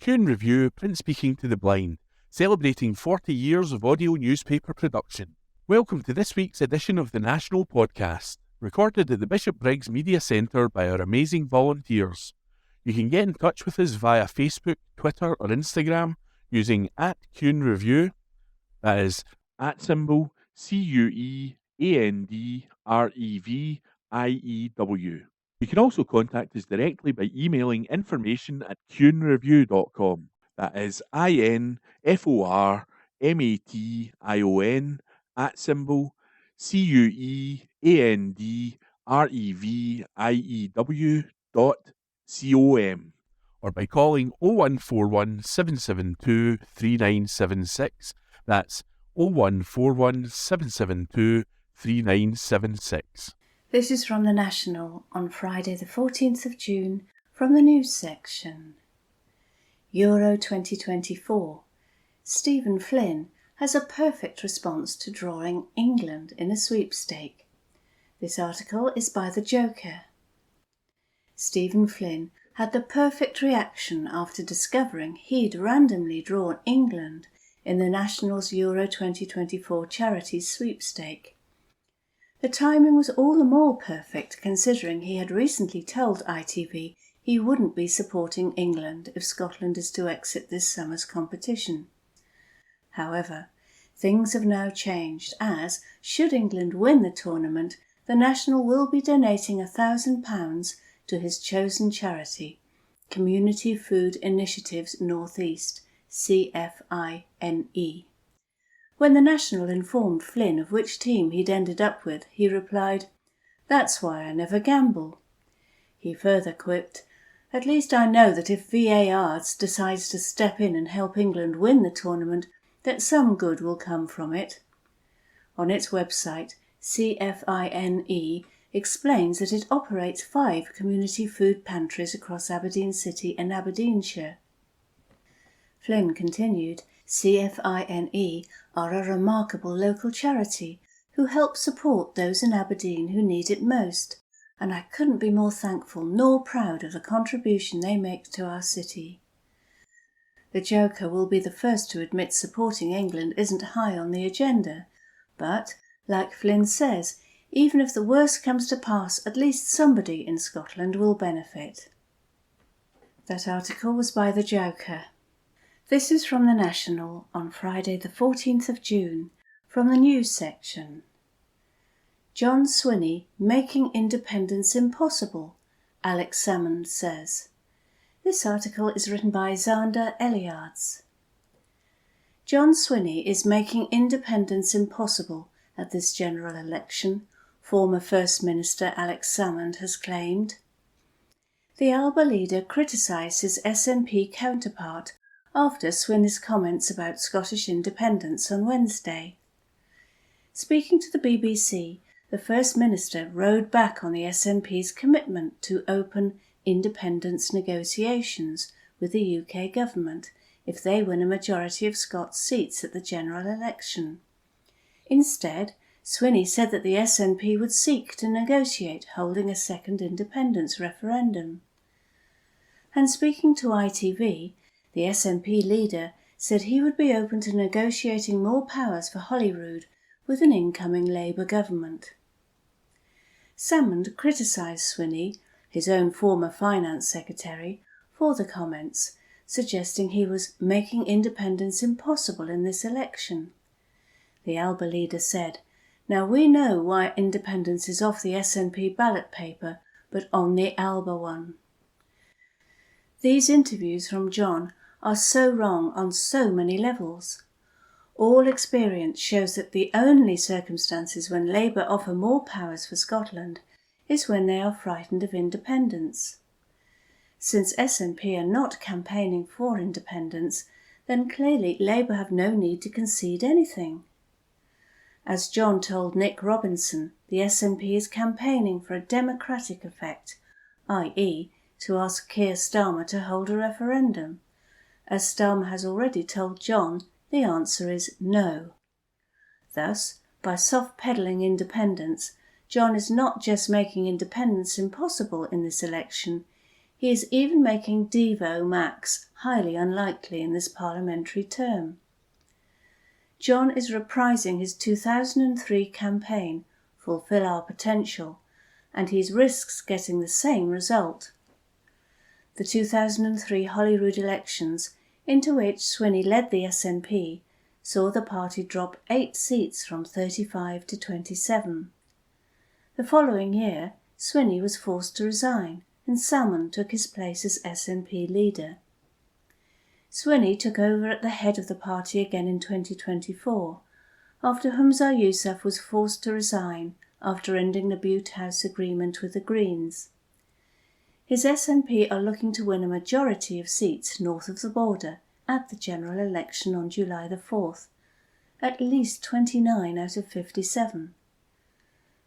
Q Review, print speaking to the blind, celebrating 40 years of audio newspaper production. Welcome to this week's edition of the National Podcast, recorded at the Bishopbriggs Media Centre by our amazing volunteers. You can get in touch with us via Facebook, Twitter or Instagram using @CuneReview, that is @CuandReview. You can also contact us directly by emailing information@cunereview.com. That is INFORMATION or by calling 0141 772 3976. That's 0141 772 3976. This is from the National on Friday the 14th of June from the news section. Euro 2024. Stephen Flynn has a perfect response to drawing England in a sweepstake. This article is by The Joker. Stephen Flynn had the perfect reaction after discovering he'd randomly drawn England in the National's Euro 2024 charity sweepstake. The timing was all the more perfect considering he had recently told ITV he wouldn't be supporting England if Scotland is to exit this summer's competition. However, things have now changed as, should England win the tournament, the National will be donating £1,000 to his chosen charity, Community Food Initiatives North East, CFINE. When the National informed Flynn of which team he'd ended up with, he replied, "That's why I never gamble." He further quipped, "At least I know that if VAR decides to step in and help England win the tournament, that some good will come from it." On its website, CFINE explains that it operates 5 community food pantries across Aberdeen City and Aberdeenshire. Flynn continued, CFINE are a remarkable local charity who help support those in Aberdeen who need it most, and I couldn't be more thankful nor proud of the contribution they make to our city. The Joker will be the first to admit supporting England isn't high on the agenda, but, like Flynn says, even if the worst comes to pass, at least somebody in Scotland will benefit. That article was by The Joker. This is from the National on Friday the 14th of June from the news section. John Swinney making independence impossible, Alex Salmond says. This article is written by Zander Eliards. John Swinney is making independence impossible at this general election, former First Minister Alex Salmond has claimed. The Alba leader criticised his SNP counterpart after Swinney's comments about Scottish independence on Wednesday. Speaking to the BBC, the First Minister rode back on the SNP's commitment to open independence negotiations with the UK government if they win a majority of Scots seats at the general election. Instead, Swinney said that the SNP would seek to negotiate holding a second independence referendum. And speaking to ITV, the SNP leader said he would be open to negotiating more powers for Holyrood with an incoming Labour government. Salmond criticised Swinney, his own former finance secretary, for the comments, suggesting he was making independence impossible in this election. The Alba leader said, "Now we know why independence is off the SNP ballot paper, but on the Alba one." These interviews from John are so wrong on so many levels. All experience shows that the only circumstances when Labour offer more powers for Scotland is when they are frightened of independence. Since SNP are not campaigning for independence, then clearly Labour have no need to concede anything. As John told Nick Robinson, the SNP is campaigning for a democratic effect, i.e. to ask Keir Starmer to hold a referendum. As Starmer has already told John, the answer is no. Thus, by soft-pedalling independence, John is not just making independence impossible in this election, He is even making Devo Max highly unlikely in this parliamentary term. John is reprising his 2003 campaign, Fulfil Our Potential, and he risks getting the same result. The 2003 Holyrood elections, into which Swinney led the SNP, saw the party drop 8 seats from 35 to 27. The following year, Swinney was forced to resign, and Salmon took his place as SNP leader. Swinney took over at the head of the party again in 2024, after Humza Yousaf was forced to resign after ending the Bute House agreement with the Greens. His SNP are looking to win a majority of seats north of the border at the general election on July the 4th, at least 29 out of 57.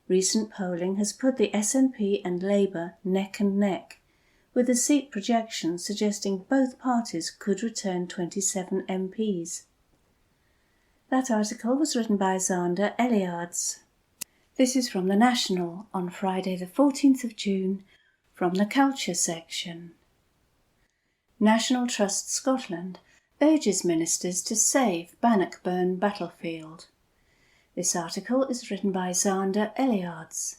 Recent polling has put the SNP and Labour neck and neck, with the seat projections suggesting both parties could return 27 MPs. That article was written by Zander Eliards. This is from The National on Friday the 14th of June, from the Culture section. National Trust Scotland urges ministers to save Bannockburn battlefield. This article is written by Zander Eliards.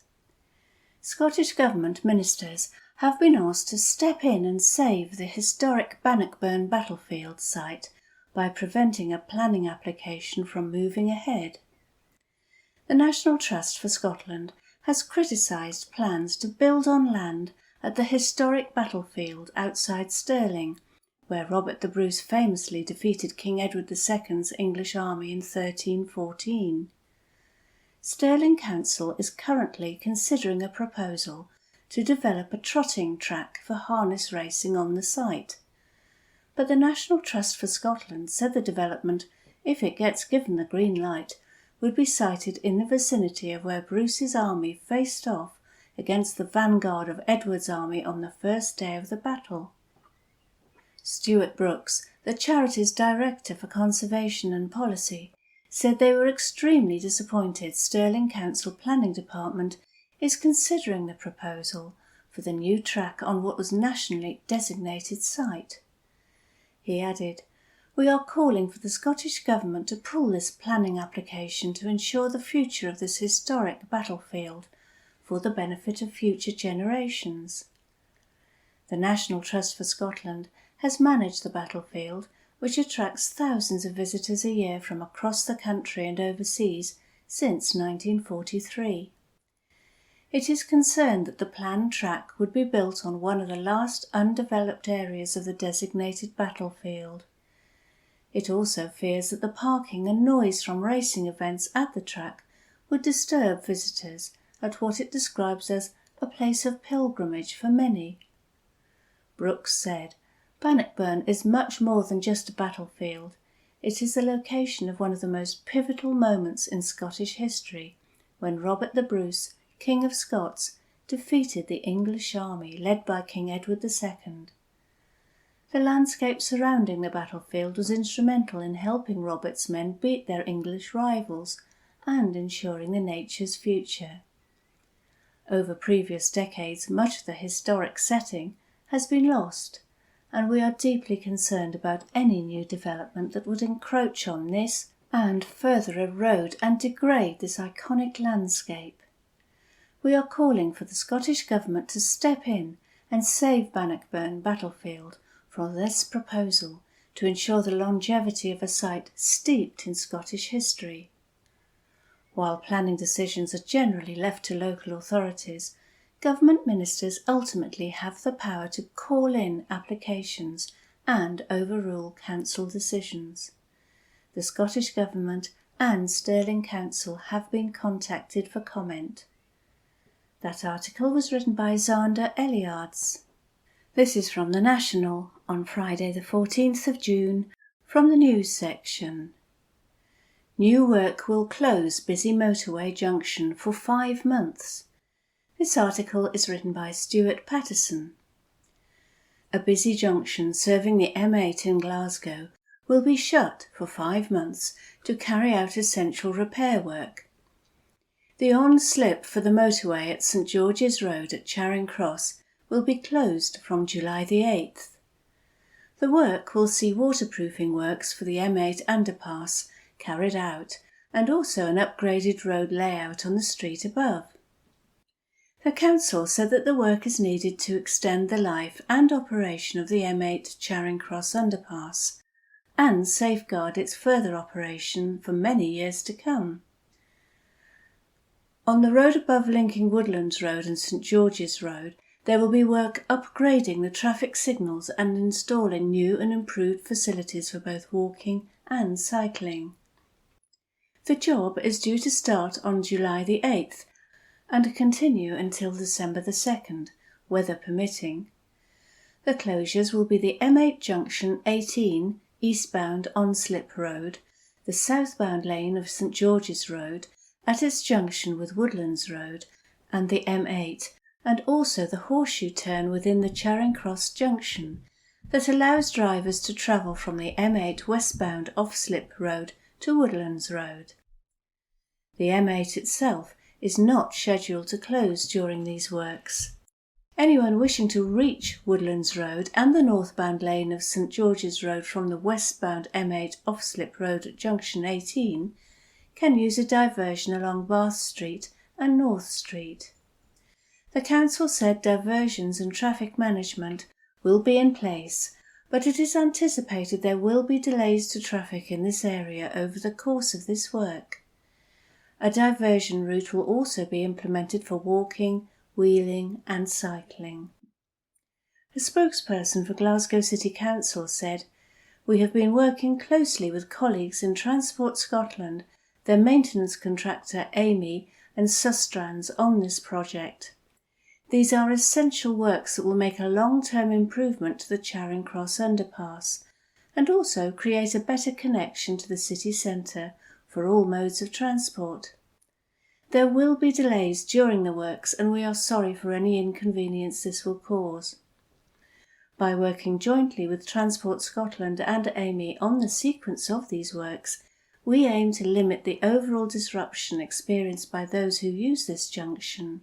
Scottish Government ministers have been asked to step in and save the historic Bannockburn battlefield site by preventing a planning application from moving ahead. The National Trust for Scotland has criticised plans to build on land at the historic battlefield outside Stirling, where Robert the Bruce famously defeated King Edward II's English army in 1314. Stirling Council is currently considering a proposal to develop a trotting track for harness racing on the site. But the National Trust for Scotland said the development, if it gets given the green light, would be sited in the vicinity of where Bruce's army faced off against the vanguard of Edward's army on the first day of the battle. Stuart Brooks, the charity's Director for Conservation and Policy, said they were extremely disappointed Stirling Council Planning Department is considering the proposal for the new track on what was nationally designated site. He added, "We are calling for the Scottish Government to pull this planning application to ensure the future of this historic battlefield for the benefit of future generations." The National Trust for Scotland has managed the battlefield, which attracts thousands of visitors a year from across the country and overseas since 1943. It is concerned that the planned track would be built on one of the last undeveloped areas of the designated battlefield. It also fears that the parking and noise from racing events at the track would disturb visitors at what it describes as a place of pilgrimage for many. Brooks said, "Bannockburn is much more than just a battlefield. It is the location of one of the most pivotal moments in Scottish history, when Robert the Bruce, King of Scots, defeated the English army led by King Edward II. The landscape surrounding the battlefield was instrumental in helping Robert's men beat their English rivals and ensuring the nature's future. Over previous decades, much of the historic setting has been lost, and we are deeply concerned about any new development that would encroach on this and further erode and degrade this iconic landscape. We are calling for the Scottish Government to step in and save Bannockburn battlefield from this proposal to ensure the longevity of a site steeped in Scottish history. While planning decisions are generally left to local authorities, government ministers ultimately have the power to call in applications and overrule council decisions. The Scottish Government and Stirling Council have been contacted for comment. That article was written by Zander Eliards. This is from The National on Friday the 14th of June, from the news section. New work will close busy motorway junction for 5 months. This article is written by Stuart Patterson. A busy junction serving the M8 in Glasgow will be shut for 5 months to carry out essential repair work. The on-slip for the motorway at St George's Road at Charing Cross will be closed from July the 8th. The work will see waterproofing works for the M8 underpass carried out and also an upgraded road layout on the street above. The council said that the work is needed to extend the life and operation of the M8 Charing Cross underpass and safeguard its further operation for many years to come. On the road above linking Woodlands Road and St George's Road, there will be work upgrading the traffic signals and installing new and improved facilities for both walking and cycling. The job is due to start on July the 8th and continue until December the 2nd, weather permitting. The closures will be the M8 junction 18 eastbound on-slip road, the southbound lane of St George's Road at its junction with Woodlands Road and the M8, and also the horseshoe turn within the Charing Cross junction that allows drivers to travel from the M8 westbound off-slip road to Woodlands Road. The M8 itself is not scheduled to close during these works. Anyone wishing to reach Woodlands Road and the northbound lane of St George's Road from the westbound M8 off-slip road at junction 18 can use a diversion along Bath Street and North Street. The council said diversions and traffic management will be in place, but it is anticipated there will be delays to traffic in this area over the course of this work. A diversion route will also be implemented for walking, wheeling and cycling. A spokesperson for Glasgow City Council said, "We have been working closely with colleagues in Transport Scotland, their maintenance contractor Amy and Sustrans on this project. These are essential works that will make a long-term improvement to the Charing Cross underpass and also create a better connection to the city centre for all modes of transport. There will be delays during the works and we are sorry for any inconvenience this will cause. By working jointly with Transport Scotland and Amy on the sequence of these works, we aim to limit the overall disruption experienced by those who use this junction.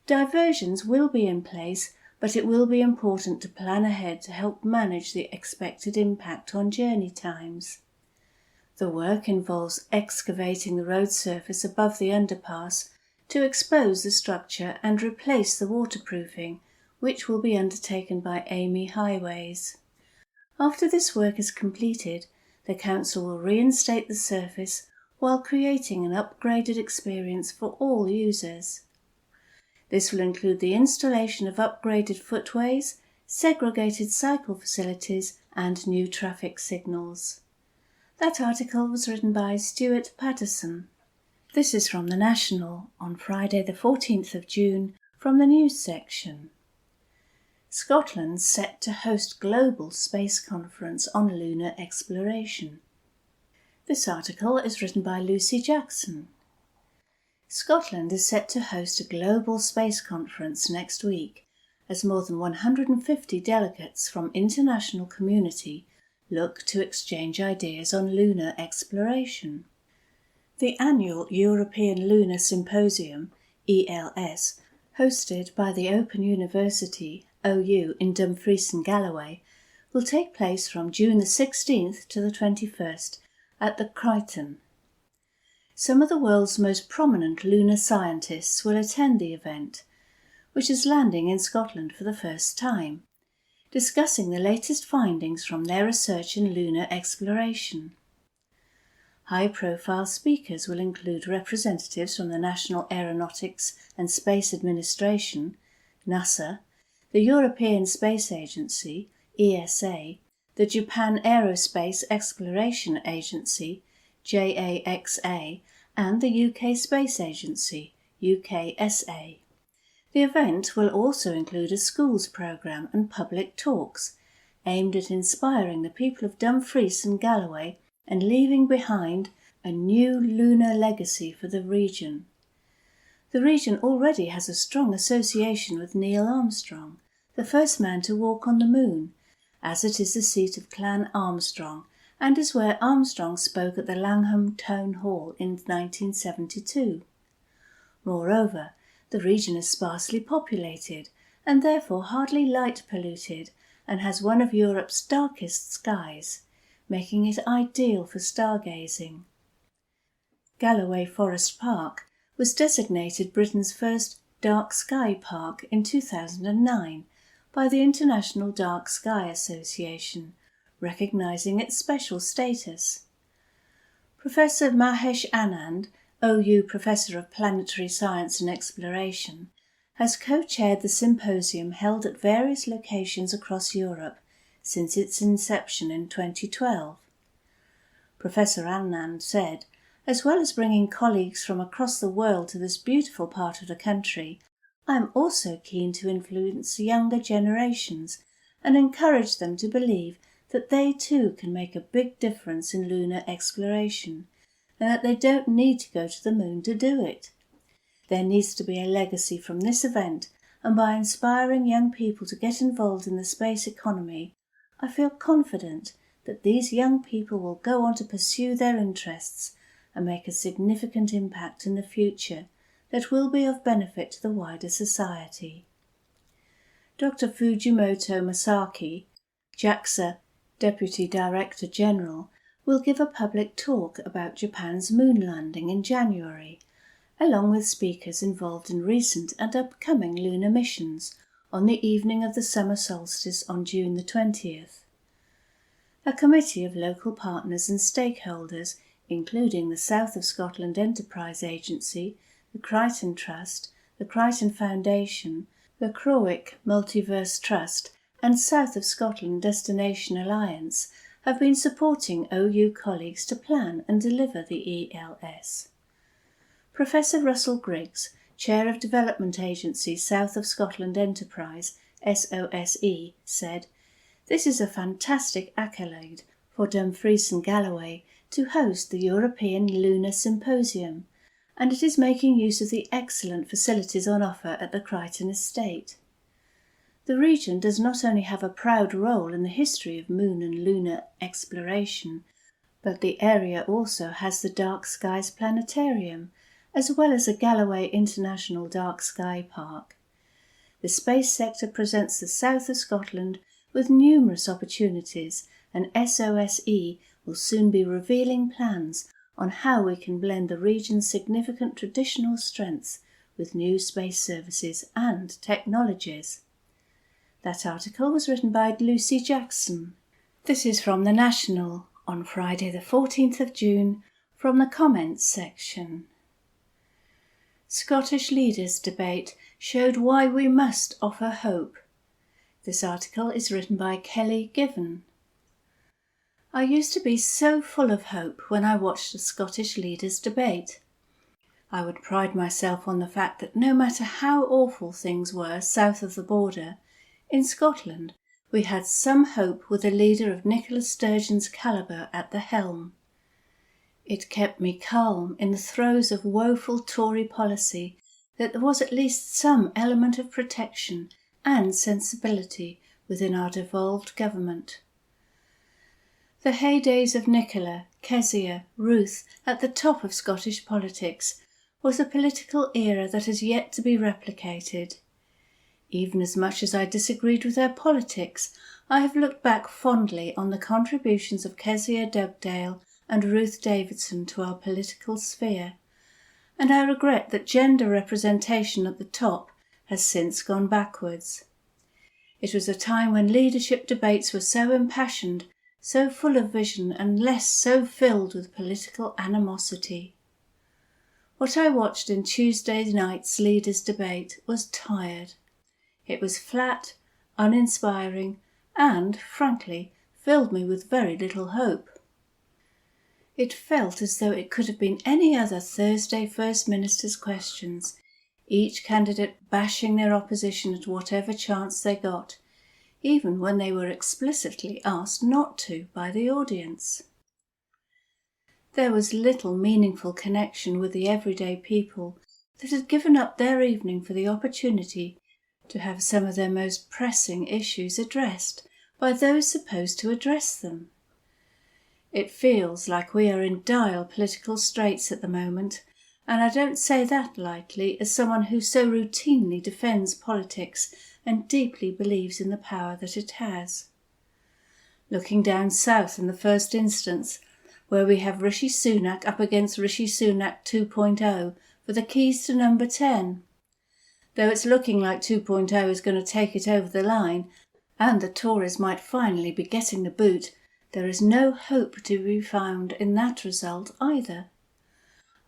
Diversions will be in place, but it will be important to plan ahead to help manage the expected impact on journey times. The work involves excavating the road surface above the underpass to expose the structure and replace the waterproofing, which will be undertaken by Amy Highways. After this work is completed, the council will reinstate the surface while creating an upgraded experience for all users. This will include the installation of upgraded footways, segregated cycle facilities and new traffic signals. That article was written by Stuart Patterson. This is from The National on Friday the 14th of June from the news section. Scotland set to host global space conference on lunar exploration. This article is written by Lucy Jackson. Scotland is set to host a global space conference next week as more than 150 delegates from international community look to exchange ideas on lunar exploration. The annual European Lunar Symposium, ELS, hosted by the Open University, OU, in Dumfries and Galloway, will take place from June the 16th to the 21st at the Crichton. Some of the world's most prominent lunar scientists will attend the event, which is landing in Scotland for the first time, discussing the latest findings from their research in lunar exploration. High-profile speakers will include representatives from the National Aeronautics and Space Administration, NASA, the European Space Agency, ESA, the Japan Aerospace Exploration Agency, JAXA, and the UK Space Agency, UKSA. The event will also include a schools programme and public talks aimed at inspiring the people of Dumfries and Galloway and leaving behind a new lunar legacy for the region. The region already has a strong association with Neil Armstrong, the first man to walk on the moon, as it is the seat of Clan Armstrong and is where Armstrong spoke at the Langham Town Hall in 1972. Moreover, the region is sparsely populated and therefore hardly light polluted, and has one of Europe's darkest skies, making it ideal for stargazing. Galloway Forest Park was designated Britain's first dark sky park in 2009 by the International Dark Sky Association, recognising its special status. Professor Mahesh Anand, OU Professor of Planetary Science and Exploration, has co-chaired the symposium held at various locations across Europe since its inception in 2012. Professor Anand said, "As well as bringing colleagues from across the world to this beautiful part of the country, I am also keen to influence younger generations and encourage them to believe that they too can make a big difference in lunar exploration, and that they don't need to go to the moon to do it. There needs to be a legacy from this event, and by inspiring young people to get involved in the space economy, I feel confident that these young people will go on to pursue their interests and make a significant impact in the future that will be of benefit to the wider society." Dr. Fujimoto Masaki, JAXA Deputy Director General, will give a public talk about Japan's moon landing in January, along with speakers involved in recent and upcoming lunar missions on the evening of the summer solstice on June the 20th. A committee of local partners and stakeholders, including the South of Scotland Enterprise Agency, the Crichton Trust, the Crichton Foundation, the Crowick Multiverse Trust, and South of Scotland Destination Alliance, have been supporting OU colleagues to plan and deliver the ELS. Professor Russell Griggs, Chair of Development Agency South of Scotland Enterprise, SOSE, said, "This is a fantastic accolade for Dumfries and Galloway to host the European Lunar Symposium, and it is making use of the excellent facilities on offer at the Crichton Estate. The region does not only have a proud role in the history of moon and lunar exploration, but the area also has the Dark Skies Planetarium, as well as a Galloway International Dark Sky Park. The space sector presents the south of Scotland with numerous opportunities, and SOSE will soon be revealing plans on how we can blend the region's significant traditional strengths with new space services and technologies." That article was written by Lucy Jackson. This is from The National on Friday the 14th of June from the comments section. Scottish leaders' debate showed why we must offer hope. This article is written by Kelly Given. I used to be so full of hope when I watched the Scottish leaders' debate. I would pride myself on the fact that no matter how awful things were south of the border, in Scotland we had some hope with a leader of Nicola Sturgeon's calibre at the helm. It kept me calm in the throes of woeful Tory policy that there was at least some element of protection and sensibility within our devolved government. The heydays of Nicola, Kezia, Ruth at the top of Scottish politics was a political era that has yet to be replicated. Even as much as I disagreed with their politics, I have looked back fondly on the contributions of Kezia Dugdale and Ruth Davidson to our political sphere, and I regret that gender representation at the top has since gone backwards. It was a time when leadership debates were so impassioned, so full of vision, and less so filled with political animosity. What I watched in Tuesday night's leaders' debate was tired. It was flat, uninspiring, and, frankly, filled me with very little hope. It felt as though it could have been any other Thursday First Minister's questions, each candidate bashing their opposition at whatever chance they got, even when they were explicitly asked not to by the audience. There was little meaningful connection with the everyday people that had given up their evening for the opportunity to have some of their most pressing issues addressed by those supposed to address them. It feels like we are in dire political straits at the moment, And I don't say that lightly as someone who so routinely defends politics and deeply believes in the power that it has. Looking down south in the first instance, where we have Rishi Sunak up against Rishi Sunak 2.0 for the keys to number 10. Though it's looking like 2.0 is going to take it over the line, and the Tories might finally be getting the boot, there is no hope to be found in that result either.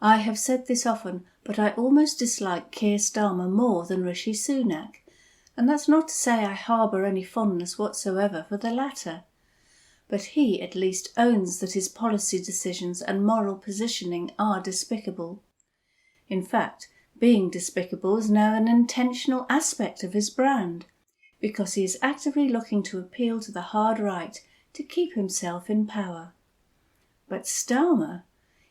I have said this often, but I almost dislike Keir Starmer more than Rishi Sunak, and that's not to say I harbour any fondness whatsoever for the latter. But he at least owns that his policy decisions and moral positioning are despicable. In fact, being despicable is now an intentional aspect of his brand, because he is actively looking to appeal to the hard right to keep himself in power. But Starmer,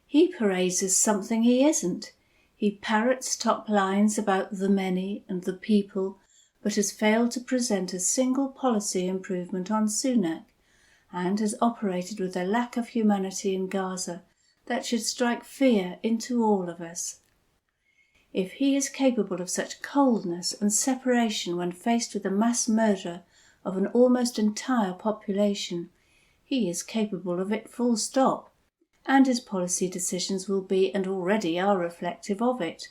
he parades as something he isn't. He parrots top lines about the many and the people, but has failed to present a single policy improvement on Sunak, and has operated with a lack of humanity in Gaza that should strike fear into all of us. If he is capable of such coldness and separation when faced with the mass murder of an almost entire population, he is capable of it full stop, and his policy decisions will be and already are reflective of it,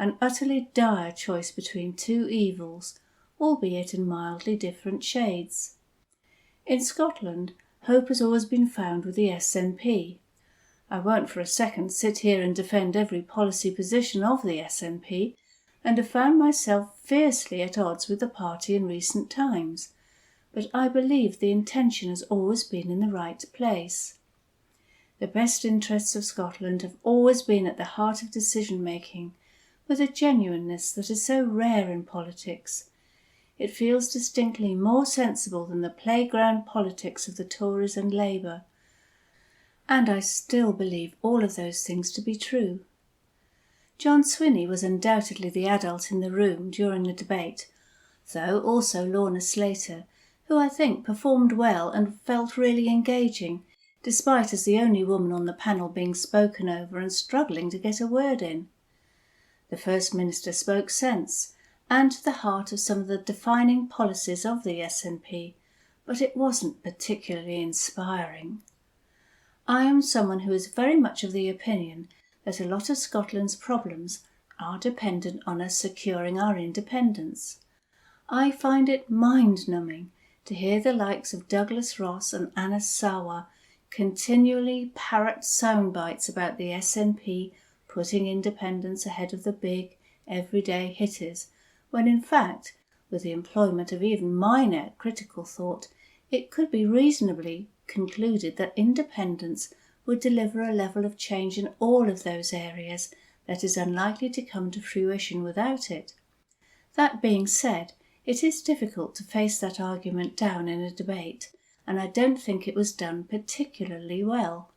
an utterly dire choice between two evils, albeit in mildly different shades. In Scotland, hope has always been found with the SNP. I won't for a second sit here and defend every policy position of the SNP, and have found myself fiercely at odds with the party in recent times, but I believe the intention has always been in the right place. The best interests of Scotland have always been at the heart of decision-making, with a genuineness that is so rare in politics. It feels distinctly more sensible than the playground politics of the Tories and Labour, and I still believe all of those things to be true. John Swinney was undoubtedly the adult in the room during the debate, though also Lorna Slater, who I think performed well and felt really engaging, despite as the only woman on the panel being spoken over and struggling to get a word in. The First Minister spoke sense, and to the heart of some of the defining policies of the SNP, but it wasn't particularly inspiring. I am someone who is very much of the opinion that a lot of Scotland's problems are dependent on us securing our independence. I find it mind-numbing to hear the likes of Douglas Ross and Anas Sarwar continually parrot soundbites about the SNP putting independence ahead of the big, everyday hitters, when in fact, with the employment of even minor critical thought, it could be reasonably concluded that independence would deliver a level of change in all of those areas that is unlikely to come to fruition without it. That being said, it is difficult to face that argument down in a debate, and I don't think it was done particularly well.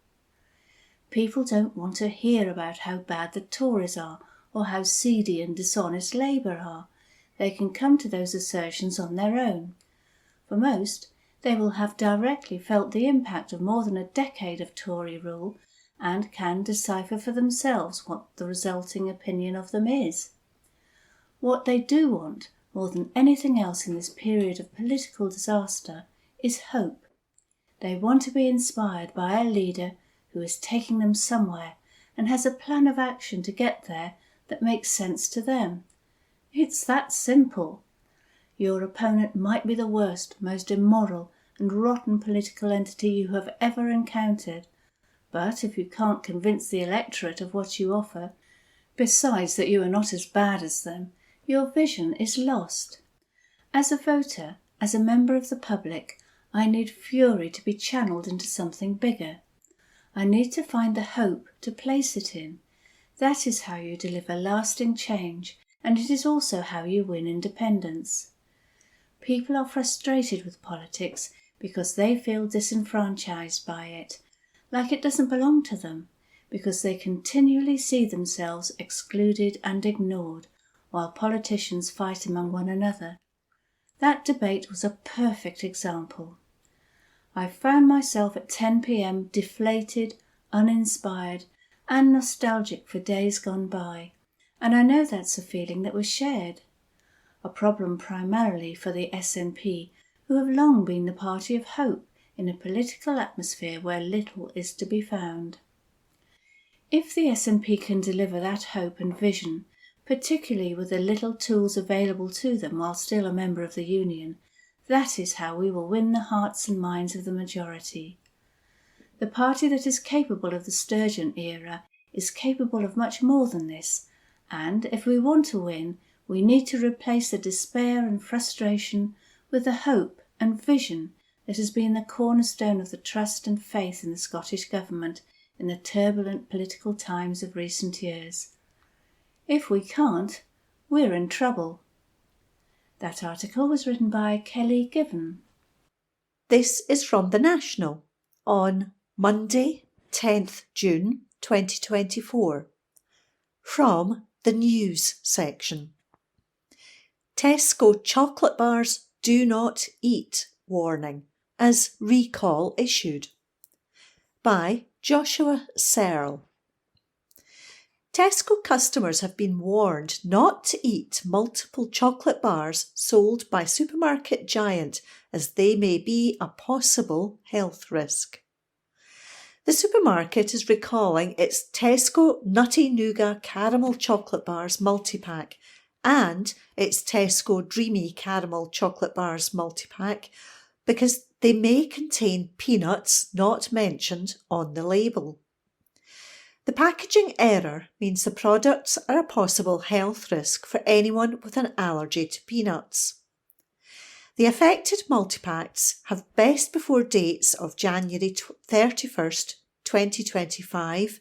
People don't want to hear about how bad the Tories are or how seedy and dishonest Labour are. They can come to those assertions on their own. For most, they will have directly felt the impact of more than a decade of Tory rule and can decipher for themselves what the resulting opinion of them is. What they do want, more than anything else in this period of political disaster, is hope. They want to be inspired by a leader who is taking them somewhere and has a plan of action to get there that makes sense to them. It's that simple. Your opponent might be the worst, most immoral and rotten political entity you have ever encountered, but if you can't convince the electorate of what you offer, besides that you are not as bad as them, your vision is lost. As a voter, as a member of the public, I need fury to be channeled into something bigger. I need to find the hope to place it in. That is how you deliver lasting change, and it is also how you win independence. People are frustrated with politics because they feel disenfranchised by it, like it doesn't belong to them, because they continually see themselves excluded and ignored, while politicians fight among one another. That debate was a perfect example. I found myself at 10 p.m. deflated, uninspired, and nostalgic for days gone by, and I know that's a feeling that was shared. A problem primarily for the SNP, who have long been the party of hope in a political atmosphere where little is to be found. If the SNP can deliver that hope and vision, particularly with the little tools available to them while still a member of the Union, that is how we will win the hearts and minds of the majority. The party that is capable of the Sturgeon era is capable of much more than this, and if we want to win, we need to replace the despair and frustration with the hope and vision that has been the cornerstone of the trust and faith in the Scottish Government in the turbulent political times of recent years. If we can't, we're in trouble. That article was written by Kelly Given. This is from The National on Monday, 10th June 2024. From the News section. Tesco chocolate bars do not eat warning as recall issued. By Joshua Searle. Tesco customers have been warned not to eat multiple chocolate bars sold by supermarket giant as they may be a possible health risk. The supermarket is recalling its Tesco Nutty Nougat Caramel Chocolate Bars multi-pack and its Tesco Dreamy Caramel Chocolate Bars multi-pack because they may contain peanuts not mentioned on the label. The packaging error means the products are a possible health risk for anyone with an allergy to peanuts. The affected multipacks have best before dates of January 31st, 2025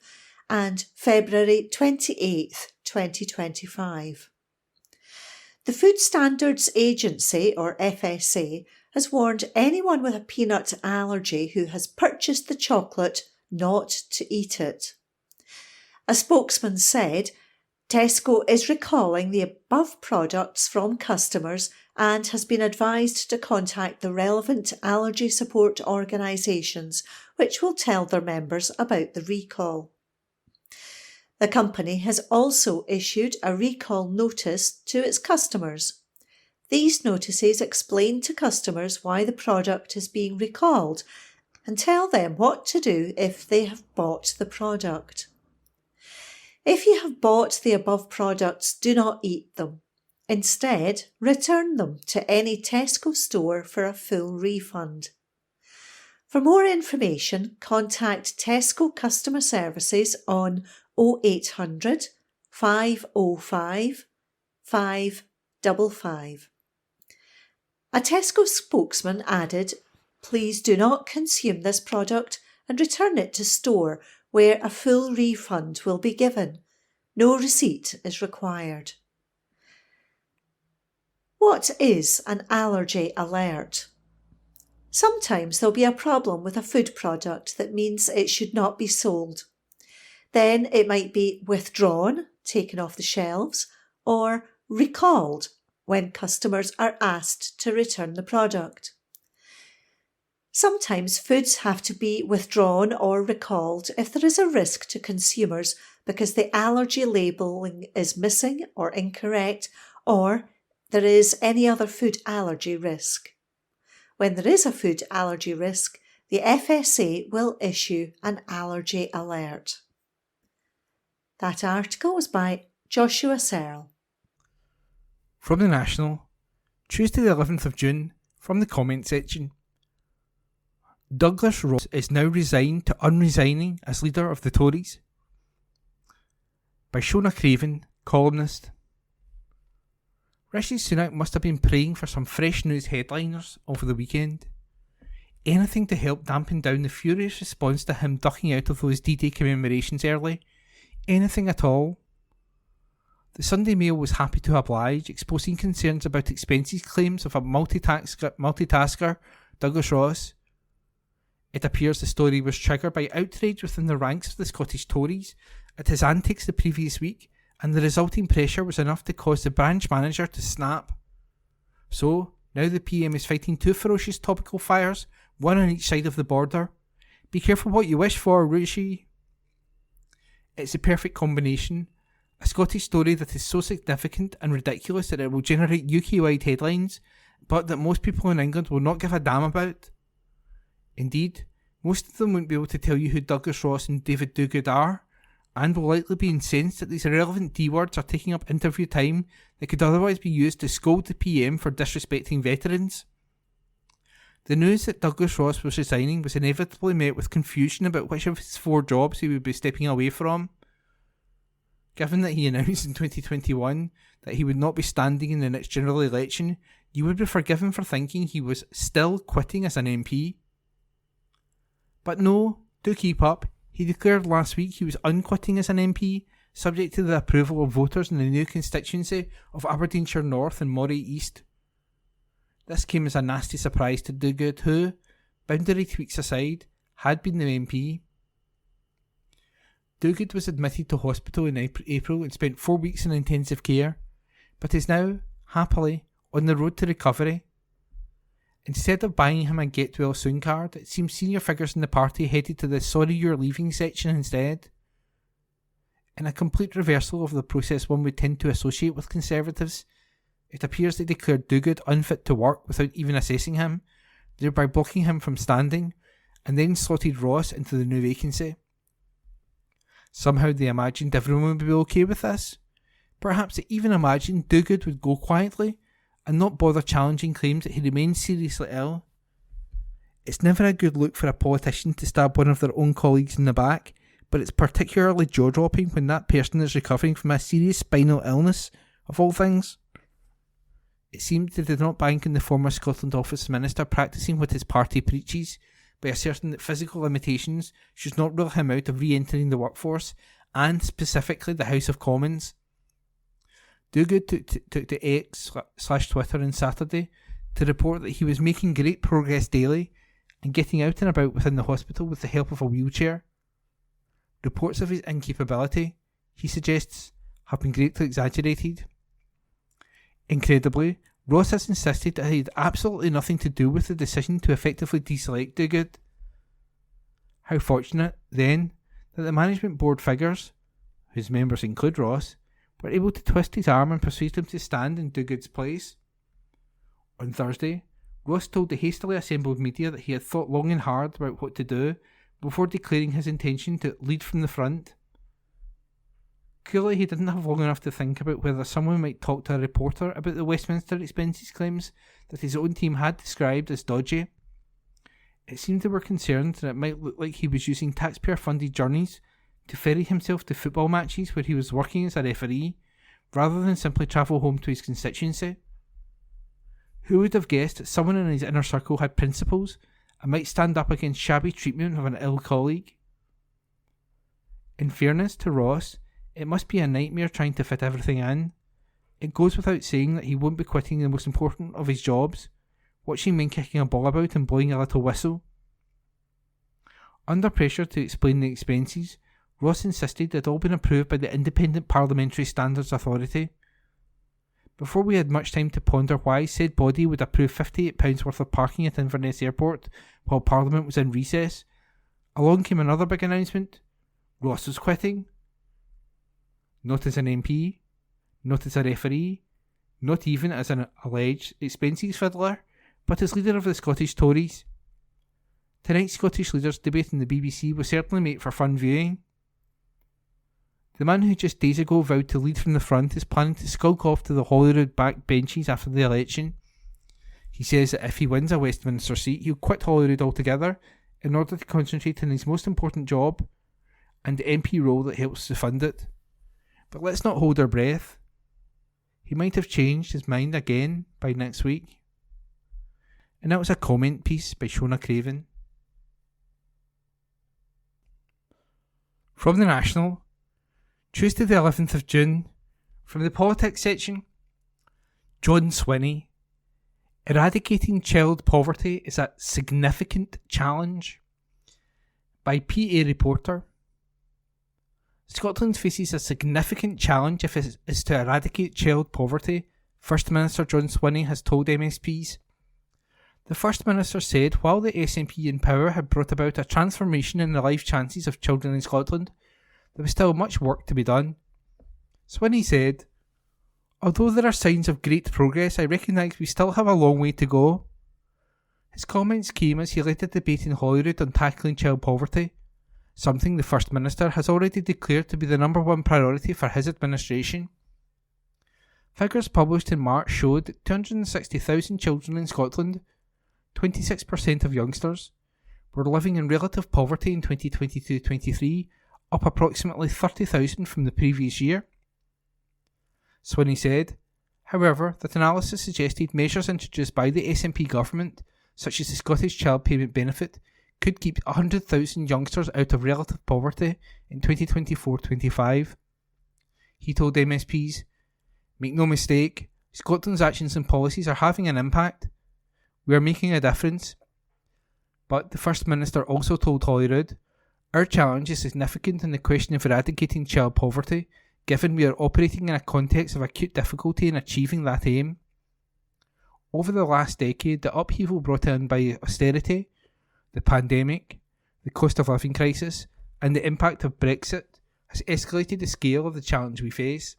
and February 28th, 2025. The Food Standards Agency, or FSA, has warned anyone with a peanut allergy who has purchased the chocolate not to eat it. A spokesman said, Tesco is recalling the above products from customers and has been advised to contact the relevant allergy support organisations, which will tell their members about the recall. The company has also issued a recall notice to its customers. These notices explain to customers why the product is being recalled and tell them what to do if they have bought the product. If you have bought the above products, do not eat them. Instead, return them to any Tesco store for a full refund. For more information, contact Tesco Customer Services on 0800 505 555. A Tesco spokesman added, please do not consume this product and return it to store where a full refund will be given. No receipt is required. What is an allergy alert? Sometimes there'll be a problem with a food product that means it should not be sold. Then it might be withdrawn, taken off the shelves, or recalled when customers are asked to return the product. Sometimes foods have to be withdrawn or recalled if there is a risk to consumers because the allergy labelling is missing or incorrect, or there is any other food allergy risk. When there is a food allergy risk, the FSA will issue an allergy alert. That article was by Joshua Searle. From The National, Tuesday the 11th of June, from the comment section. Douglas Ross is now resigned to unresigning as leader of the Tories. By Shona Craven, columnist. Rishi Sunak must have been praying for some fresh news headliners over the weekend. Anything to help dampen down the furious response to him ducking out of those D-Day commemorations early. Anything at all. The Sunday Mail was happy to oblige, exposing concerns about expenses claims of a multitasker, Douglas Ross. It appears the story was triggered by outrage within the ranks of the Scottish Tories at his antics the previous week, and the resulting pressure was enough to cause the branch manager to snap. So, now the PM is fighting two ferocious topical fires, one on each side of the border. Be careful what you wish for, Rishi. It's a perfect combination. A Scottish story that is so significant and ridiculous that it will generate UK-wide headlines, but that most people in England will not give a damn about. Indeed, most of them won't be able to tell you who Douglas Ross and David Dogood are, and will likely be incensed that these irrelevant D-words are taking up interview time that could otherwise be used to scold the PM for disrespecting veterans. The news that Douglas Ross was resigning was inevitably met with confusion about which of his 4 jobs he would be stepping away from. Given that he announced in 2021 that he would not be standing in the next general election, you would be forgiven for thinking he was still quitting as an MP. But no, do keep up. He declared last week he was unquitting as an MP, subject to the approval of voters in the new constituency of Aberdeenshire North and Moray East. This came as a nasty surprise to Dogood, who, boundary tweaks aside, had been the MP. Dogood was admitted to hospital in April and spent 4 weeks in intensive care, but is now, happily, on the road to recovery. Instead of buying him a get well soon card, it seems senior figures in the party headed to the sorry you're leaving section instead. In a complete reversal of the process one would tend to associate with Conservatives, it appears they declared Dogood unfit to work without even assessing him, thereby blocking him from standing, and then slotted Ross into the new vacancy. Somehow they imagined everyone would be okay with this. Perhaps they even imagined Dogood would go quietly and not bother challenging claims that he remains seriously ill. It's never a good look for a politician to stab one of their own colleagues in the back, but it's particularly jaw-dropping when that person is recovering from a serious spinal illness, of all things. It seemed they did not bank on the former Scotland Office Minister practising what his party preaches, by asserting that physical limitations should not rule him out of re-entering the workforce, and specifically the House of Commons. Dogood took to X/Twitter on Saturday to report that he was making great progress daily and getting out and about within the hospital with the help of a wheelchair. Reports of his incapability, he suggests, have been greatly exaggerated. Incredibly, Ross has insisted that he had absolutely nothing to do with the decision to effectively deselect Dogood. How fortunate, then, that the management board figures, whose members include Ross, were able to twist his arm and persuade him to stand in Dogood's place. On Thursday, Ross told the hastily assembled media that he had thought long and hard about what to do before declaring his intention to lead from the front. Clearly he didn't have long enough to think about whether someone might talk to a reporter about the Westminster expenses claims that his own team had described as dodgy. It seemed they were concerned that it might look like he was using taxpayer-funded journeys to ferry himself to football matches where he was working as a referee, rather than simply travel home to his constituency. Who would have guessed that someone in his inner circle had principles and might stand up against shabby treatment of an ill colleague? In fairness to Ross, it must be a nightmare trying to fit everything in. It goes without saying that he won't be quitting the most important of his jobs, watching men kicking a ball about and blowing a little whistle. Under pressure to explain the expenses, Ross insisted they'd all been approved by the Independent Parliamentary Standards Authority. Before we had much time to ponder why said body would approve £58 worth of parking at Inverness Airport while Parliament was in recess, along came another big announcement. Ross was quitting. Not as an MP, not as a referee, not even as an alleged expenses fiddler, but as leader of the Scottish Tories. Tonight's Scottish leaders debate on the BBC was certainly made for fun viewing. The man who just days ago vowed to lead from the front is planning to skulk off to the Holyrood back benches after the election. He says that if he wins a Westminster seat, he'll quit Holyrood altogether in order to concentrate on his most important job and the MP role that helps to fund it. But let's not hold our breath. He might have changed his mind again by next week. And that was a comment piece by Shona Craven. From the National, Tuesday the 11th of June, from the politics section, John Swinney. Eradicating child poverty is a significant challenge. By PA Reporter. Scotland faces a significant challenge if it is to eradicate child poverty, First Minister John Swinney has told MSPs. The First Minister said while the SNP in power had brought about a transformation in the life chances of children in Scotland, there was still much work to be done. Swinney said, "Although there are signs of great progress, I recognise we still have a long way to go." His comments came as he led a debate in Holyrood on tackling child poverty, something the First Minister has already declared to be the number one priority for his administration. Figures published in March showed that 260,000 children in Scotland, 26% of youngsters, were living in relative poverty in 2022-23, up approximately 30,000 from the previous year. Swinney said, however, that analysis suggested measures introduced by the SNP government, such as the Scottish Child Payment Benefit, could keep 100,000 youngsters out of relative poverty in 2024-25. He told MSPs, "Make no mistake, Scotland's actions and policies are having an impact. We are making a difference." But the First Minister also told Holyrood, "Our challenge is significant in the question of eradicating child poverty, given we are operating in a context of acute difficulty in achieving that aim." Over the last decade, the upheaval brought in by austerity, the pandemic, the cost of living crisis, and the impact of Brexit has escalated the scale of the challenge we face.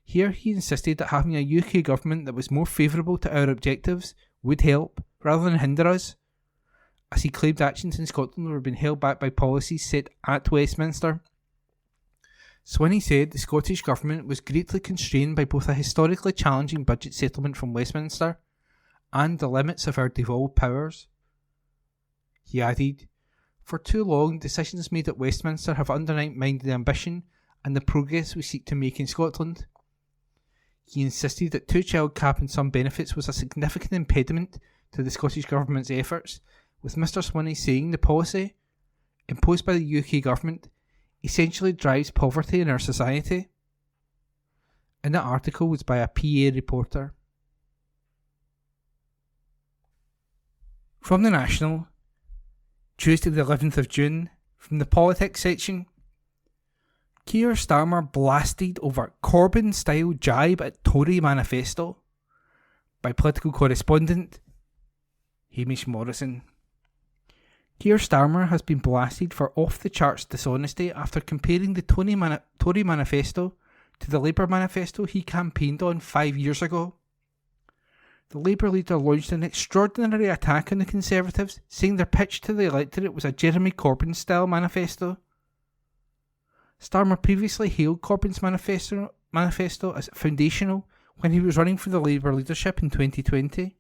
Here he insisted that having a UK government that was more favourable to our objectives would help, rather than hinder us, as he claimed actions in Scotland were being held back by policies set at Westminster. Swinney said the Scottish Government was greatly constrained by both a historically challenging budget settlement from Westminster and the limits of our devolved powers. He added, "For too long, decisions made at Westminster have undermined the ambition and the progress we seek to make in Scotland." He insisted that two-child cap and some benefits was a significant impediment to the Scottish Government's efforts, with Mr Swinney saying the policy, imposed by the UK Government, essentially drives poverty in our society. And that article was by a PA reporter. From the National, Tuesday the 11th of June, from the politics section, Keir Starmer blasted over Corbyn-style jibe at Tory manifesto, by political correspondent Hamish Morrison. Keir Starmer has been blasted for off-the-charts dishonesty after comparing the Tory manifesto to the Labour manifesto he campaigned on 5 years ago. The Labour leader launched an extraordinary attack on the Conservatives, saying their pitch to the electorate was a Jeremy Corbyn-style manifesto. Starmer previously hailed Corbyn's manifesto as foundational when he was running for the Labour leadership in 2020.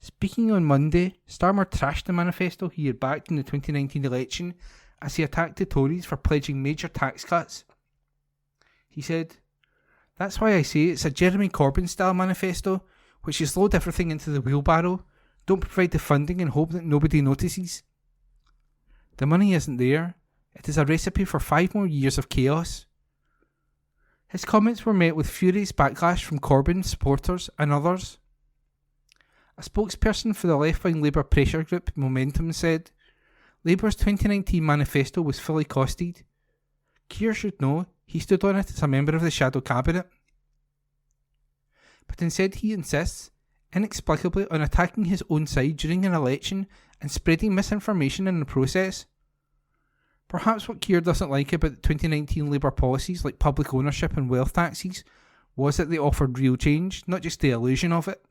Speaking on Monday, Starmer trashed the manifesto he had backed in the 2019 election as he attacked the Tories for pledging major tax cuts. He said, "That's why I say it's a Jeremy Corbyn-style manifesto, which is load everything into the wheelbarrow, don't provide the funding and hope that nobody notices. The money isn't there. It is a recipe for 5 more years of chaos." His comments were met with furious backlash from Corbyn supporters and others. A spokesperson for the left-wing Labour pressure group Momentum said, "Labour's 2019 manifesto was fully costed. Keir should know he stood on it as a member of the shadow cabinet." But instead he insists, inexplicably, on attacking his own side during an election and spreading misinformation in the process. Perhaps what Keir doesn't like about the 2019 Labour policies like public ownership and wealth taxes was that they offered real change, not just the illusion of it.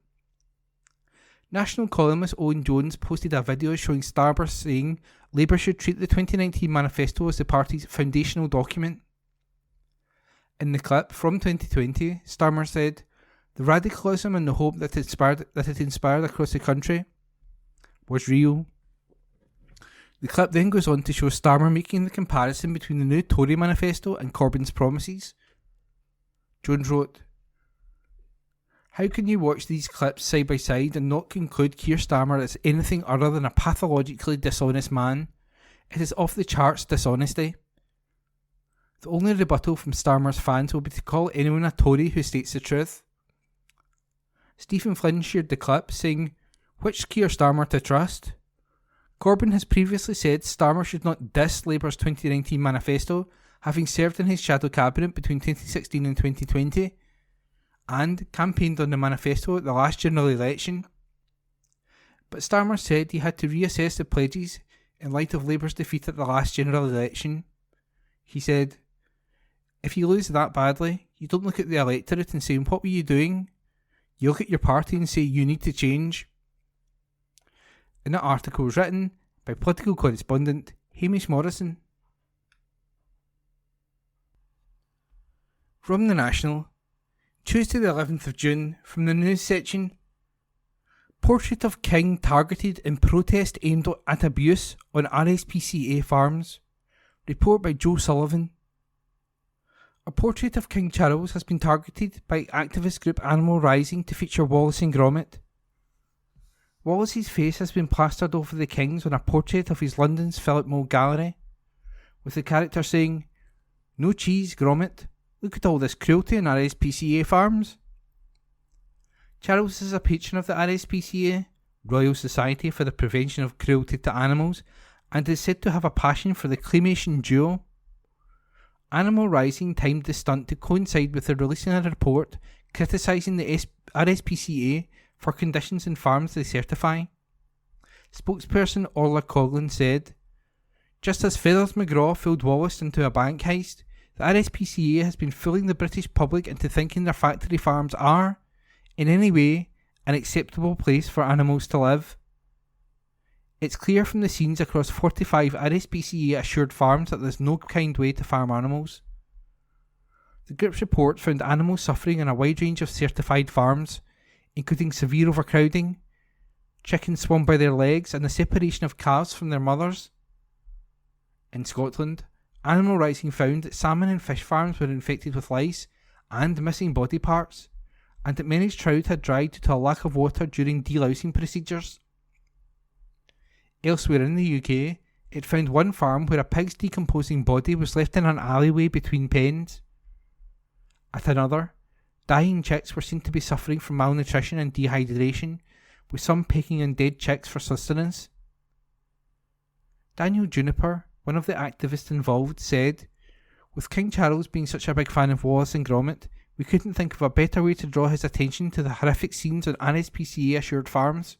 National columnist Owen Jones posted a video showing Starmer saying Labour should treat the 2019 manifesto as the party's foundational document. In the clip from 2020, Starmer said, "The radicalism and the hope that it inspired across the country was real." The clip then goes on to show Starmer making the comparison between the new Tory manifesto and Corbyn's promises. Jones wrote, "How can you watch these clips side by side and not conclude Keir Starmer is anything other than a pathologically dishonest man? It is off the charts dishonesty." The only rebuttal from Starmer's fans will be to call anyone a Tory who states the truth. Stephen Flynn shared the clip, saying, "Which Keir Starmer to trust?" Corbyn has previously said Starmer should not diss Labour's 2019 manifesto, having served in his shadow cabinet between 2016 and 2020, and campaigned on the manifesto at the last general election. But Starmer said he had to reassess the pledges in light of Labour's defeat at the last general election. He said, "If you lose that badly, you don't look at the electorate and say, 'What were you doing?' You look at your party and say, 'You need to change.'" And that article was written by political correspondent Hamish Morrison. From the National, Tuesday the 11th of June, from the news section. Portrait of King targeted in protest aimed at abuse on RSPCA farms. Report by Joe Sullivan. A portrait of King Charles has been targeted by activist group Animal Rising to feature Wallace and Gromit. Wallace's face has been plastered over the King's on a portrait of his London's Philip Mole Gallery, with the character saying, "No cheese, Gromit. Look at all this cruelty in RSPCA farms." Charles is a patron of the RSPCA, Royal Society for the Prevention of Cruelty to Animals, and is said to have a passion for the claymation duo. Animal Rising timed the stunt to coincide with the releasing of a report criticising the RSPCA for conditions in farms they certify. Spokesperson Orla Coughlin said, "Just as Feathers McGraw fooled Wallace into a bank heist, the RSPCA has been fooling the British public into thinking their factory farms are, in any way, an acceptable place for animals to live. It's clear from the scenes across 45 RSPCA assured farms that there's no kind way to farm animals." The group's report found animals suffering on a wide range of certified farms, including severe overcrowding, chickens swung by their legs, and the separation of calves from their mothers. In Scotland, Animal Rising found that salmon and fish farms were infected with lice and missing body parts, and that many trout had died due to a lack of water during delousing procedures. Elsewhere in the UK, it found one farm where a pig's decomposing body was left in an alleyway between pens. At another, dying chicks were seen to be suffering from malnutrition and dehydration, with some pecking on dead chicks for sustenance. Daniel Juniper, one of the activists involved, said, "With King Charles being such a big fan of Wallace and Gromit, we couldn't think of a better way to draw his attention to the horrific scenes on RSPCA assured farms.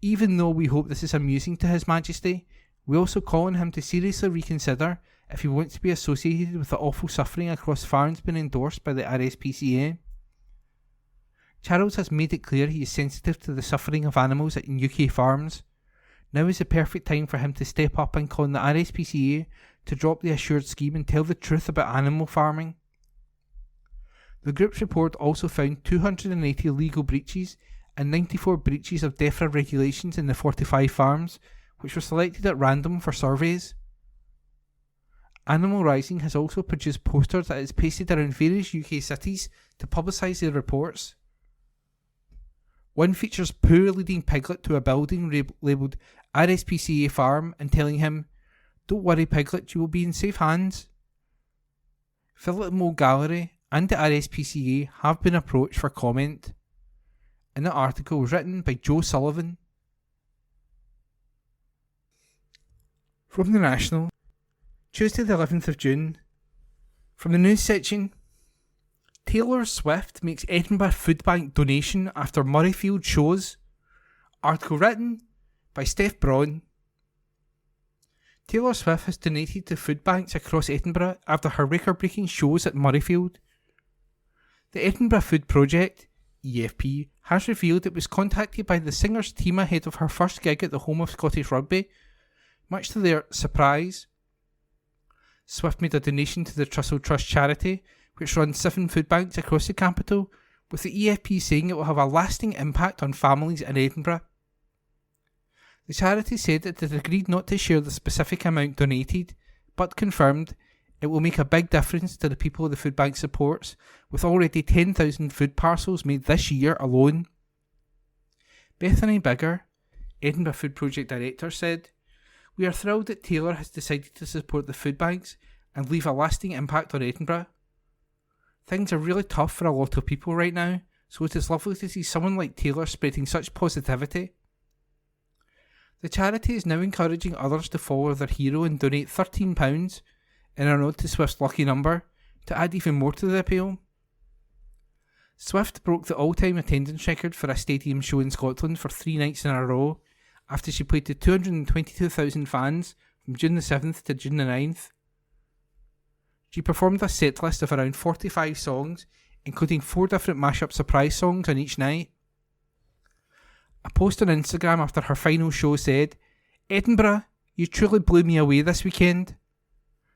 Even though we hope this is amusing to His Majesty, we also call on him to seriously reconsider if he wants to be associated with the awful suffering across farms being endorsed by the RSPCA. Charles has made it clear he is sensitive to the suffering of animals at UK farms. Now is the perfect time for him to step up and call on the RSPCA to drop the assured scheme and tell the truth about animal farming." The group's report also found 280 legal breaches and 94 breaches of DEFRA regulations in the 45 farms, which were selected at random for surveys. Animal Rising has also produced posters that it's pasted around various UK cities to publicise their reports. One features Pooh leading Piglet to a building labelled RSPCA Farm and telling him, "Don't worry Piglet, you will be in safe hands." Philip Mole Gallery and the RSPCA have been approached for comment, and the article was written by Joe Sullivan. From the National, Tuesday the 11th of June, from the news section. Taylor Swift makes Edinburgh Food Bank donation after Murrayfield shows. Article written by Steph Braun. Taylor Swift has donated to food banks across Edinburgh after her record-breaking shows at Murrayfield. The Edinburgh Food Project, EFP, has revealed it was contacted by the singer's team ahead of her first gig at the home of Scottish rugby. Much to their surprise, Swift made a donation to the Trussell Trust charity, which runs 7 food banks across the capital, with the EFP saying it will have a lasting impact on families in Edinburgh. The charity said that it agreed not to share the specific amount donated, but confirmed it will make a big difference to the people the food bank supports, with already 10,000 food parcels made this year alone. Bethany Bigger, Edinburgh Food Project Director, said, "We are thrilled that Taylor has decided to support the food banks and leave a lasting impact on Edinburgh. Things are really tough for a lot of people right now, so it is lovely to see someone like Taylor spreading such positivity." The charity is now encouraging others to follow their hero and donate £13 in a nod to Swift's lucky number to add even more to the appeal. Swift broke the all-time attendance record for a stadium show in Scotland for 3 nights in a row after she played to 222,000 fans from June the 7th to June the 9th. She performed a set list of around 45 songs, including 4 different mashup surprise songs on each night. A post on Instagram after her final show said, "Edinburgh, you truly blew me away this weekend.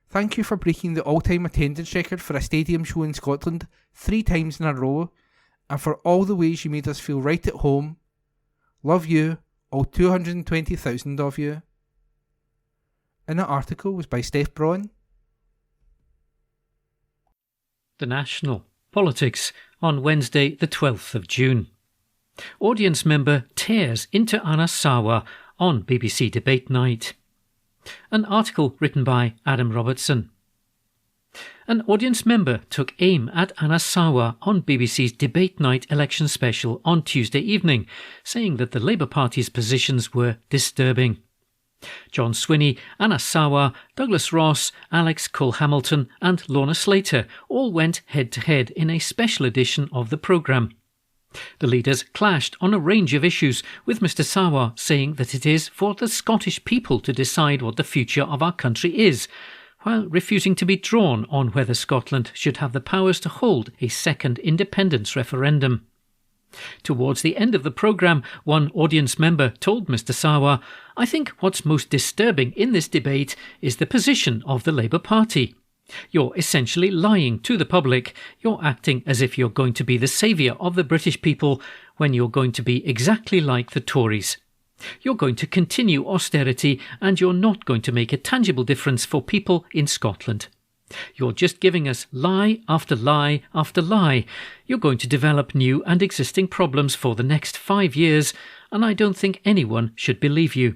Thank you for breaking the all-time attendance record for a stadium show in Scotland 3 times in a row, and for all the ways you made us feel right at home. Love you, all 220,000 of you." And that article was by Steph Braun. The National Politics on Wednesday the 12th of June. Audience member tears into Anna Sawar on BBC Debate Night. An article written by Adam Robertson. An audience member took aim at Anna Sawar on BBC's Debate Night election special on Tuesday evening, saying that the Labour Party's positions were disturbing. John Swinney, Anna Sawar, Douglas Ross, Alex Cole-Hamilton and Lorna Slater all went head-to-head in a special edition of the programme. The leaders clashed on a range of issues, with Mr Sawar saying that it is for the Scottish people to decide what the future of our country is, while refusing to be drawn on whether Scotland should have the powers to hold a second independence referendum. Towards the end of the programme, one audience member told Mr Sawar, "I think what's most disturbing in this debate is the position of the Labour Party. You're essentially lying to the public. You're acting as if you're going to be the saviour of the British people when you're going to be exactly like the Tories. You're going to continue austerity and you're not going to make a tangible difference for people in Scotland. You're just giving us lie after lie after lie. You're going to develop new and existing problems for the next 5 years, and I don't think anyone should believe you."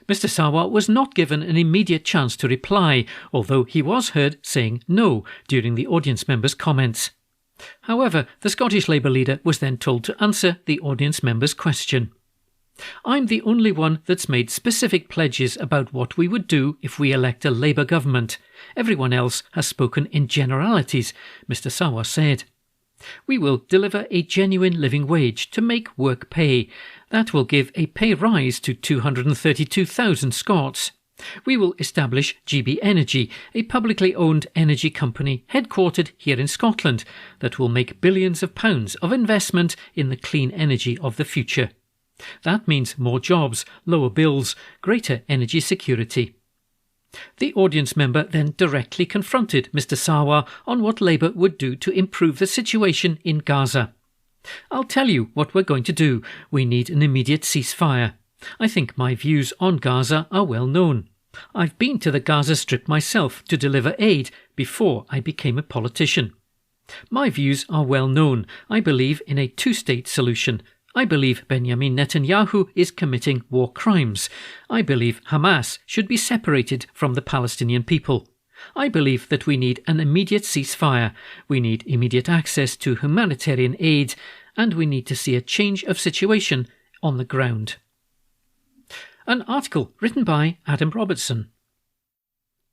Mr Sawar was not given an immediate chance to reply, although he was heard saying no during the audience member's comments. However, the Scottish Labour leader was then told to answer the audience member's question. "I'm the only one that's made specific pledges about what we would do if we elect a Labour government. Everyone else has spoken in generalities," Mr Sawar said. "We will deliver a genuine living wage to make work pay. That will give a pay rise to 232,000 Scots. We will establish GB Energy, a publicly owned energy company headquartered here in Scotland that will make billions of pounds of investment in the clean energy of the future. That means more jobs, lower bills, greater energy security." The audience member then directly confronted Mr Sawar on what Labour would do to improve the situation in Gaza. "I'll tell you what we're going to do. We need an immediate ceasefire. I think my views on Gaza are well known. I've been to the Gaza Strip myself to deliver aid before I became a politician. My views are well known. I believe in a two-state solution. I believe Benjamin Netanyahu is committing war crimes. I believe Hamas should be separated from the Palestinian people. I believe that we need an immediate ceasefire. We need immediate access to humanitarian aid, and we need to see a change of situation on the ground." An article written by Adam Robertson.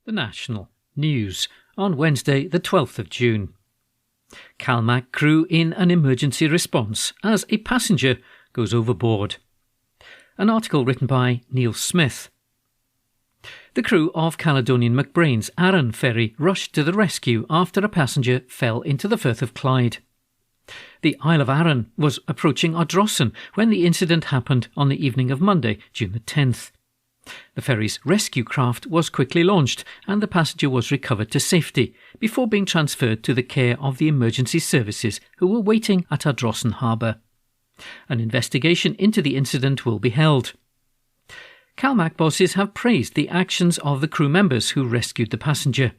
The National News on Wednesday the 12th of June. Calmac crew in an emergency response as a passenger goes overboard. An article written by Neil Smith. The crew of Caledonian McBrain's Arran ferry rushed to the rescue after a passenger fell into the Firth of Clyde. The Isle of Arran was approaching Ardrossan when the incident happened on the evening of Monday, June the 10th. The ferry's rescue craft was quickly launched and the passenger was recovered to safety before being transferred to the care of the emergency services who were waiting at Ardrossan Harbour. An investigation into the incident will be held. Calmac bosses have praised the actions of the crew members who rescued the passenger.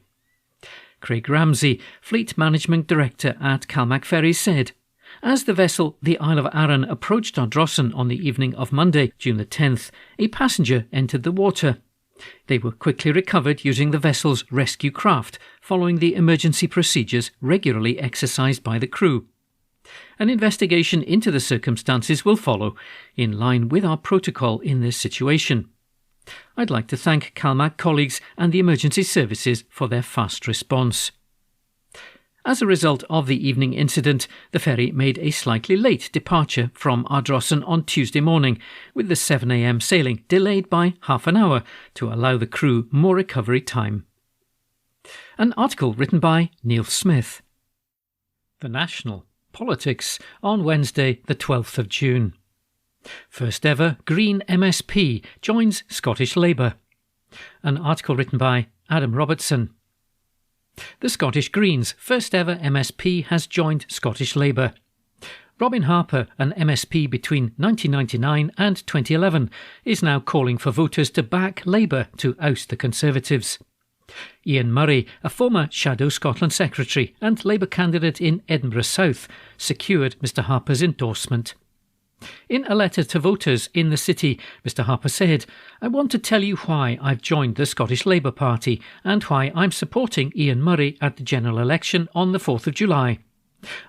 Craig Ramsey, Fleet Management Director at Calmac Ferries, said, "As the vessel, the Isle of Arran, approached Ardrossan on the evening of Monday, June the 10th, a passenger entered the water. They were quickly recovered using the vessel's rescue craft, following the emergency procedures regularly exercised by the crew. An investigation into the circumstances will follow, in line with our protocol in this situation. I'd like to thank Calmac colleagues and the emergency services for their fast response." As a result of the evening incident, the ferry made a slightly late departure from Ardrossan on Tuesday morning, with the 7 a.m. sailing delayed by half an hour to allow the crew more recovery time. An article written by Neil Smith. The National Politics on Wednesday the 12th of June. First ever Green MSP joins Scottish Labour. An article written by Adam Robertson. The Scottish Greens' first ever MSP has joined Scottish Labour. Robin Harper, an MSP between 1999 and 2011, is now calling for voters to back Labour to oust the Conservatives. Ian Murray, a former Shadow Scotland secretary and Labour candidate in Edinburgh South, secured Mr Harper's endorsement. In a letter to voters in the city, Mr Harper said, "I want to tell you why I've joined the Scottish Labour Party and why I'm supporting Ian Murray at the general election on the 4th of July.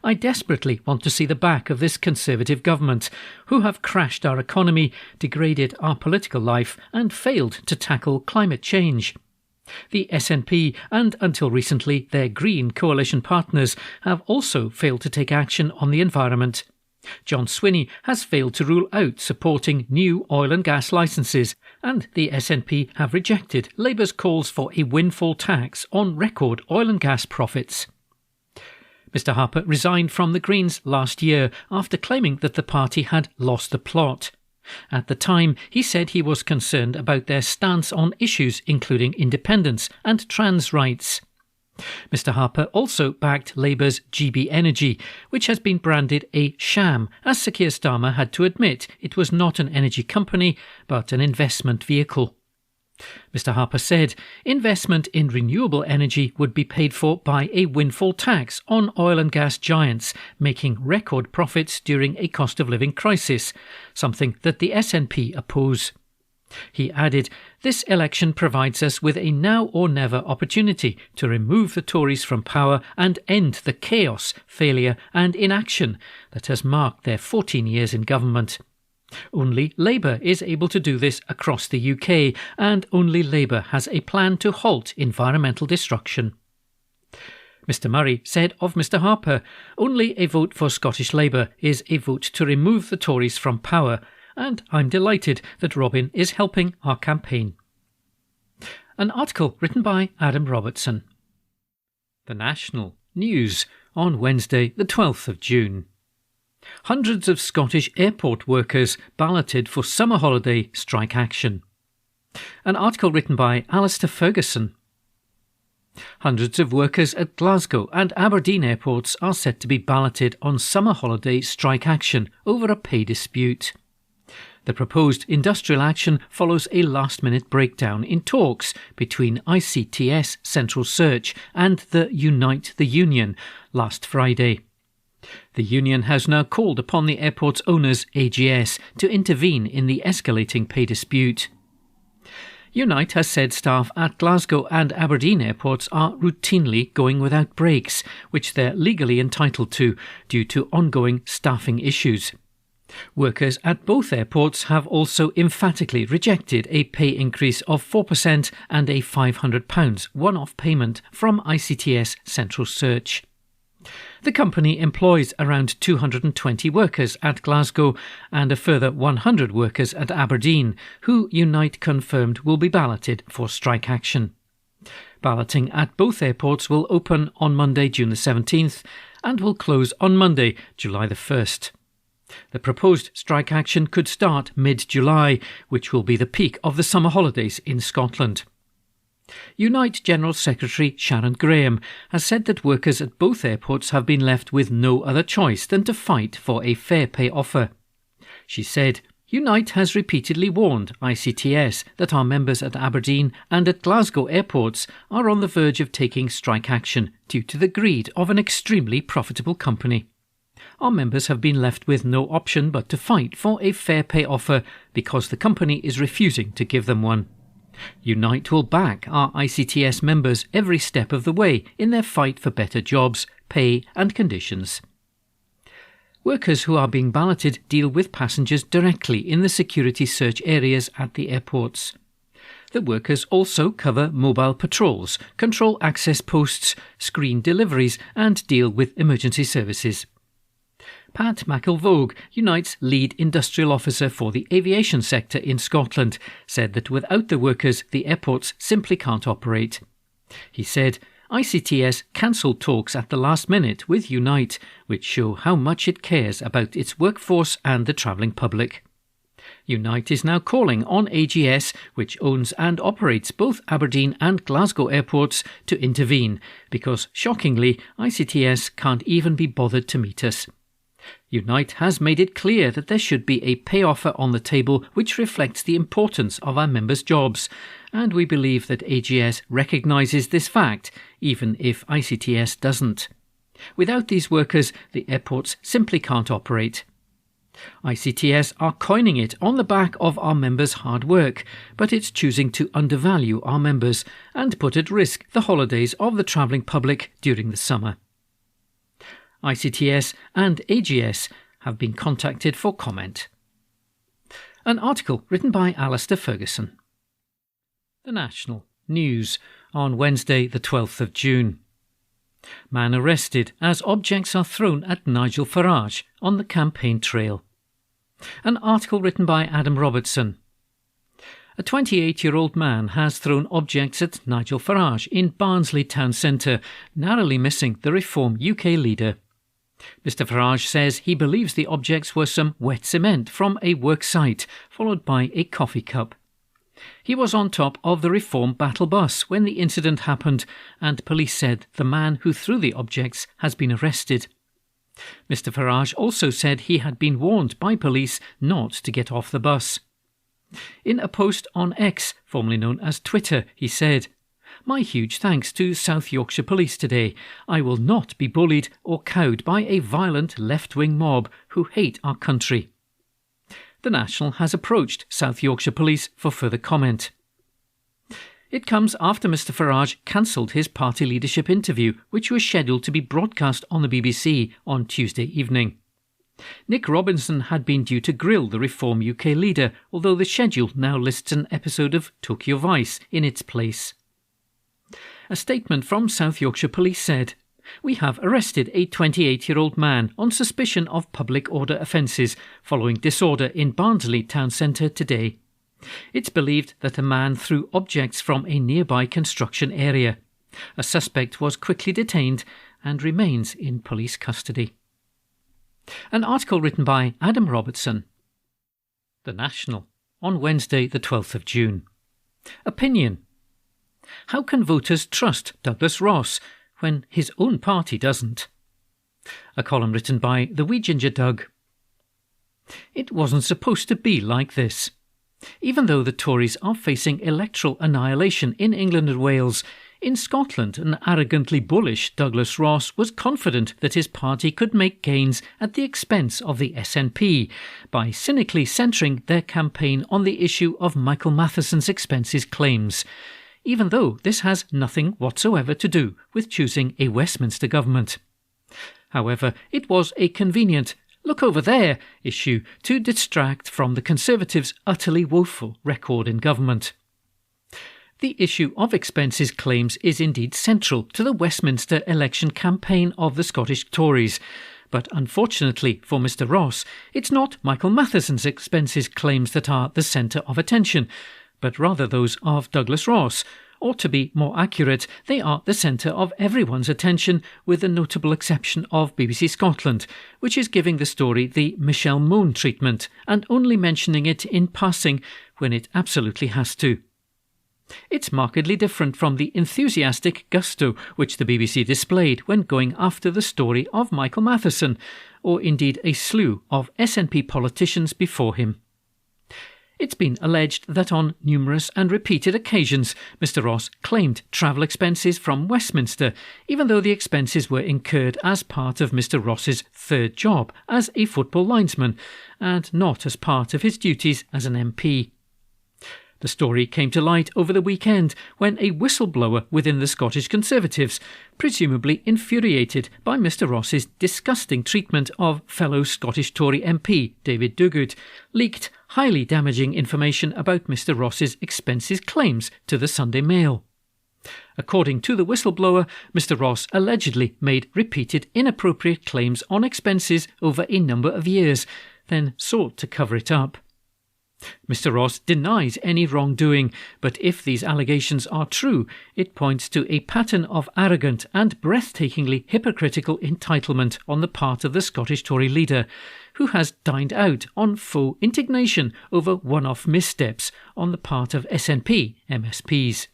I desperately want to see the back of this Conservative government, who have crashed our economy, degraded our political life and failed to tackle climate change. The SNP and, until recently, their Green coalition partners have also failed to take action on the environment. John Swinney has failed to rule out supporting new oil and gas licences, and the SNP have rejected Labour's calls for a windfall tax on record oil and gas profits." Mr Harper resigned from the Greens last year after claiming that the party had lost the plot. At the time, he said he was concerned about their stance on issues including independence and trans rights. Mr Harper also backed Labour's GB Energy, which has been branded a sham, as Sir Keir Starmer had to admit it was not an energy company but an investment vehicle. Mr Harper said investment in renewable energy would be paid for by a windfall tax on oil and gas giants, making record profits during a cost of living crisis, something that the SNP oppose. He added, "This election provides us with a now or never opportunity to remove the Tories from power and end the chaos, failure and inaction that has marked their 14 years in government. Only Labour is able to do this across the UK, and only Labour has a plan to halt environmental destruction." Mr Murray said of Mr Harper, "Only a vote for Scottish Labour is a vote to remove the Tories from power, and I'm delighted that Robin is helping our campaign." An article written by Adam Robertson. The National News on Wednesday the 12th of June. Hundreds of Scottish airport workers balloted for summer holiday strike action. An article written by Alistair Ferguson. Hundreds of workers at Glasgow and Aberdeen airports are set to be balloted on summer holiday strike action over a pay dispute. The proposed industrial action follows a last-minute breakdown in talks between ICTS Central Search and the Unite the Union last Friday. The union has now called upon the airport's owners, AGS, to intervene in the escalating pay dispute. Unite has said staff at Glasgow and Aberdeen airports are routinely going without breaks, which they're legally entitled to due to ongoing staffing issues. Workers at both airports have also emphatically rejected a pay increase of 4% and a £500 one-off payment from ICTS Central Search. The company employs around 220 workers at Glasgow and a further 100 workers at Aberdeen, who Unite confirmed will be balloted for strike action. Balloting at both airports will open on Monday, June the 17th, and will close on Monday, July the 1st. The proposed strike action could start mid-July, which will be the peak of the summer holidays in Scotland. Unite General Secretary Sharon Graham has said that workers at both airports have been left with no other choice than to fight for a fair pay offer. She said, "Unite has repeatedly warned ICTS that our members at Aberdeen and at Glasgow airports are on the verge of taking strike action due to the greed of an extremely profitable company. Our members have been left with no option but to fight for a fair pay offer because the company is refusing to give them one. Unite will back our ICTS members every step of the way in their fight for better jobs, pay and conditions." Workers who are being balloted deal with passengers directly in the security search areas at the airports. The workers also cover mobile patrols, control access posts, screen deliveries and deal with emergency services. Pat McIlvogue, Unite's lead industrial officer for the aviation sector in Scotland, said that without the workers, the airports simply can't operate. He said, ICTS cancelled talks at the last minute with Unite, which show how much it cares about its workforce and the travelling public. Unite is now calling on AGS, which owns and operates both Aberdeen and Glasgow airports, to intervene, because, shockingly, ICTS can't even be bothered to meet us. Unite has made it clear that there should be a pay offer on the table which reflects the importance of our members' jobs, and we believe that AGS recognises this fact, even if ICTS doesn't. Without these workers, the airports simply can't operate. ICTS are coining it on the back of our members' hard work, but it's choosing to undervalue our members and put at risk the holidays of the travelling public during the summer. ICTS and AGS have been contacted for comment. An article written by Alistair Ferguson. The National News on Wednesday the 12th of June. Man arrested as objects are thrown at Nigel Farage on the campaign trail. An article written by Adam Robertson. A 28-year-old man has thrown objects at Nigel Farage in Barnsley town centre, narrowly missing the Reform UK leader. Mr Farage says he believes the objects were some wet cement from a work site, followed by a coffee cup. He was on top of the Reform battle bus when the incident happened, and police said the man who threw the objects has been arrested. Mr Farage also said he had been warned by police not to get off the bus. In a post on X, formerly known as Twitter, he said, "My huge thanks to South Yorkshire Police today. I will not be bullied or cowed by a violent left-wing mob who hate our country." The National has approached South Yorkshire Police for further comment. It comes after Mr Farage cancelled his party leadership interview, which was scheduled to be broadcast on the BBC on Tuesday evening. Nick Robinson had been due to grill the Reform UK leader, although the schedule now lists an episode of Tokyo Vice in its place. A statement from South Yorkshire Police said, "We have arrested a 28-year-old man on suspicion of public order offences following disorder in Barnsley town centre today. It's believed that a man threw objects from a nearby construction area. A suspect was quickly detained and remains in police custody." An article written by Adam Robertson. The National on Wednesday the 12th of June. Opinion. How can voters trust Douglas Ross when his own party doesn't? A column written by the Wee Ginger Doug. It wasn't supposed to be like this. Even though the Tories are facing electoral annihilation in England and Wales, in Scotland an arrogantly bullish Douglas Ross was confident that his party could make gains at the expense of the SNP by cynically centring their campaign on the issue of Michael Matheson's expenses claims, even though this has nothing whatsoever to do with choosing a Westminster government. However, it was a convenient "look over there" issue to distract from the Conservatives' utterly woeful record in government. The issue of expenses claims is indeed central to the Westminster election campaign of the Scottish Tories, but unfortunately for Mr Ross, it's not Michael Matheson's expenses claims that are the centre of attention, but rather those of Douglas Ross, or to be more accurate, they are the centre of everyone's attention, with the notable exception of BBC Scotland, which is giving the story the Michelle Mone treatment and only mentioning it in passing when it absolutely has to. It's markedly different from the enthusiastic gusto which the BBC displayed when going after the story of Michael Matheson, or indeed a slew of SNP politicians before him. It's been alleged that on numerous and repeated occasions Mr Ross claimed travel expenses from Westminster, even though the expenses were incurred as part of Mr Ross's third job as a football linesman, and not as part of his duties as an MP. The story came to light over the weekend when a whistleblower within the Scottish Conservatives, presumably infuriated by Mr Ross's disgusting treatment of fellow Scottish Tory MP David Duguid, leaked highly damaging information about Mr Ross's expenses claims to the Sunday Mail. According to the whistleblower, Mr Ross allegedly made repeated inappropriate claims on expenses over a number of years, then sought to cover it up. Mr Ross denies any wrongdoing, but if these allegations are true, it points to a pattern of arrogant and breathtakingly hypocritical entitlement on the part of the Scottish Tory leader, who has dined out on faux indignation over one-off missteps on the part of SNP MSPs.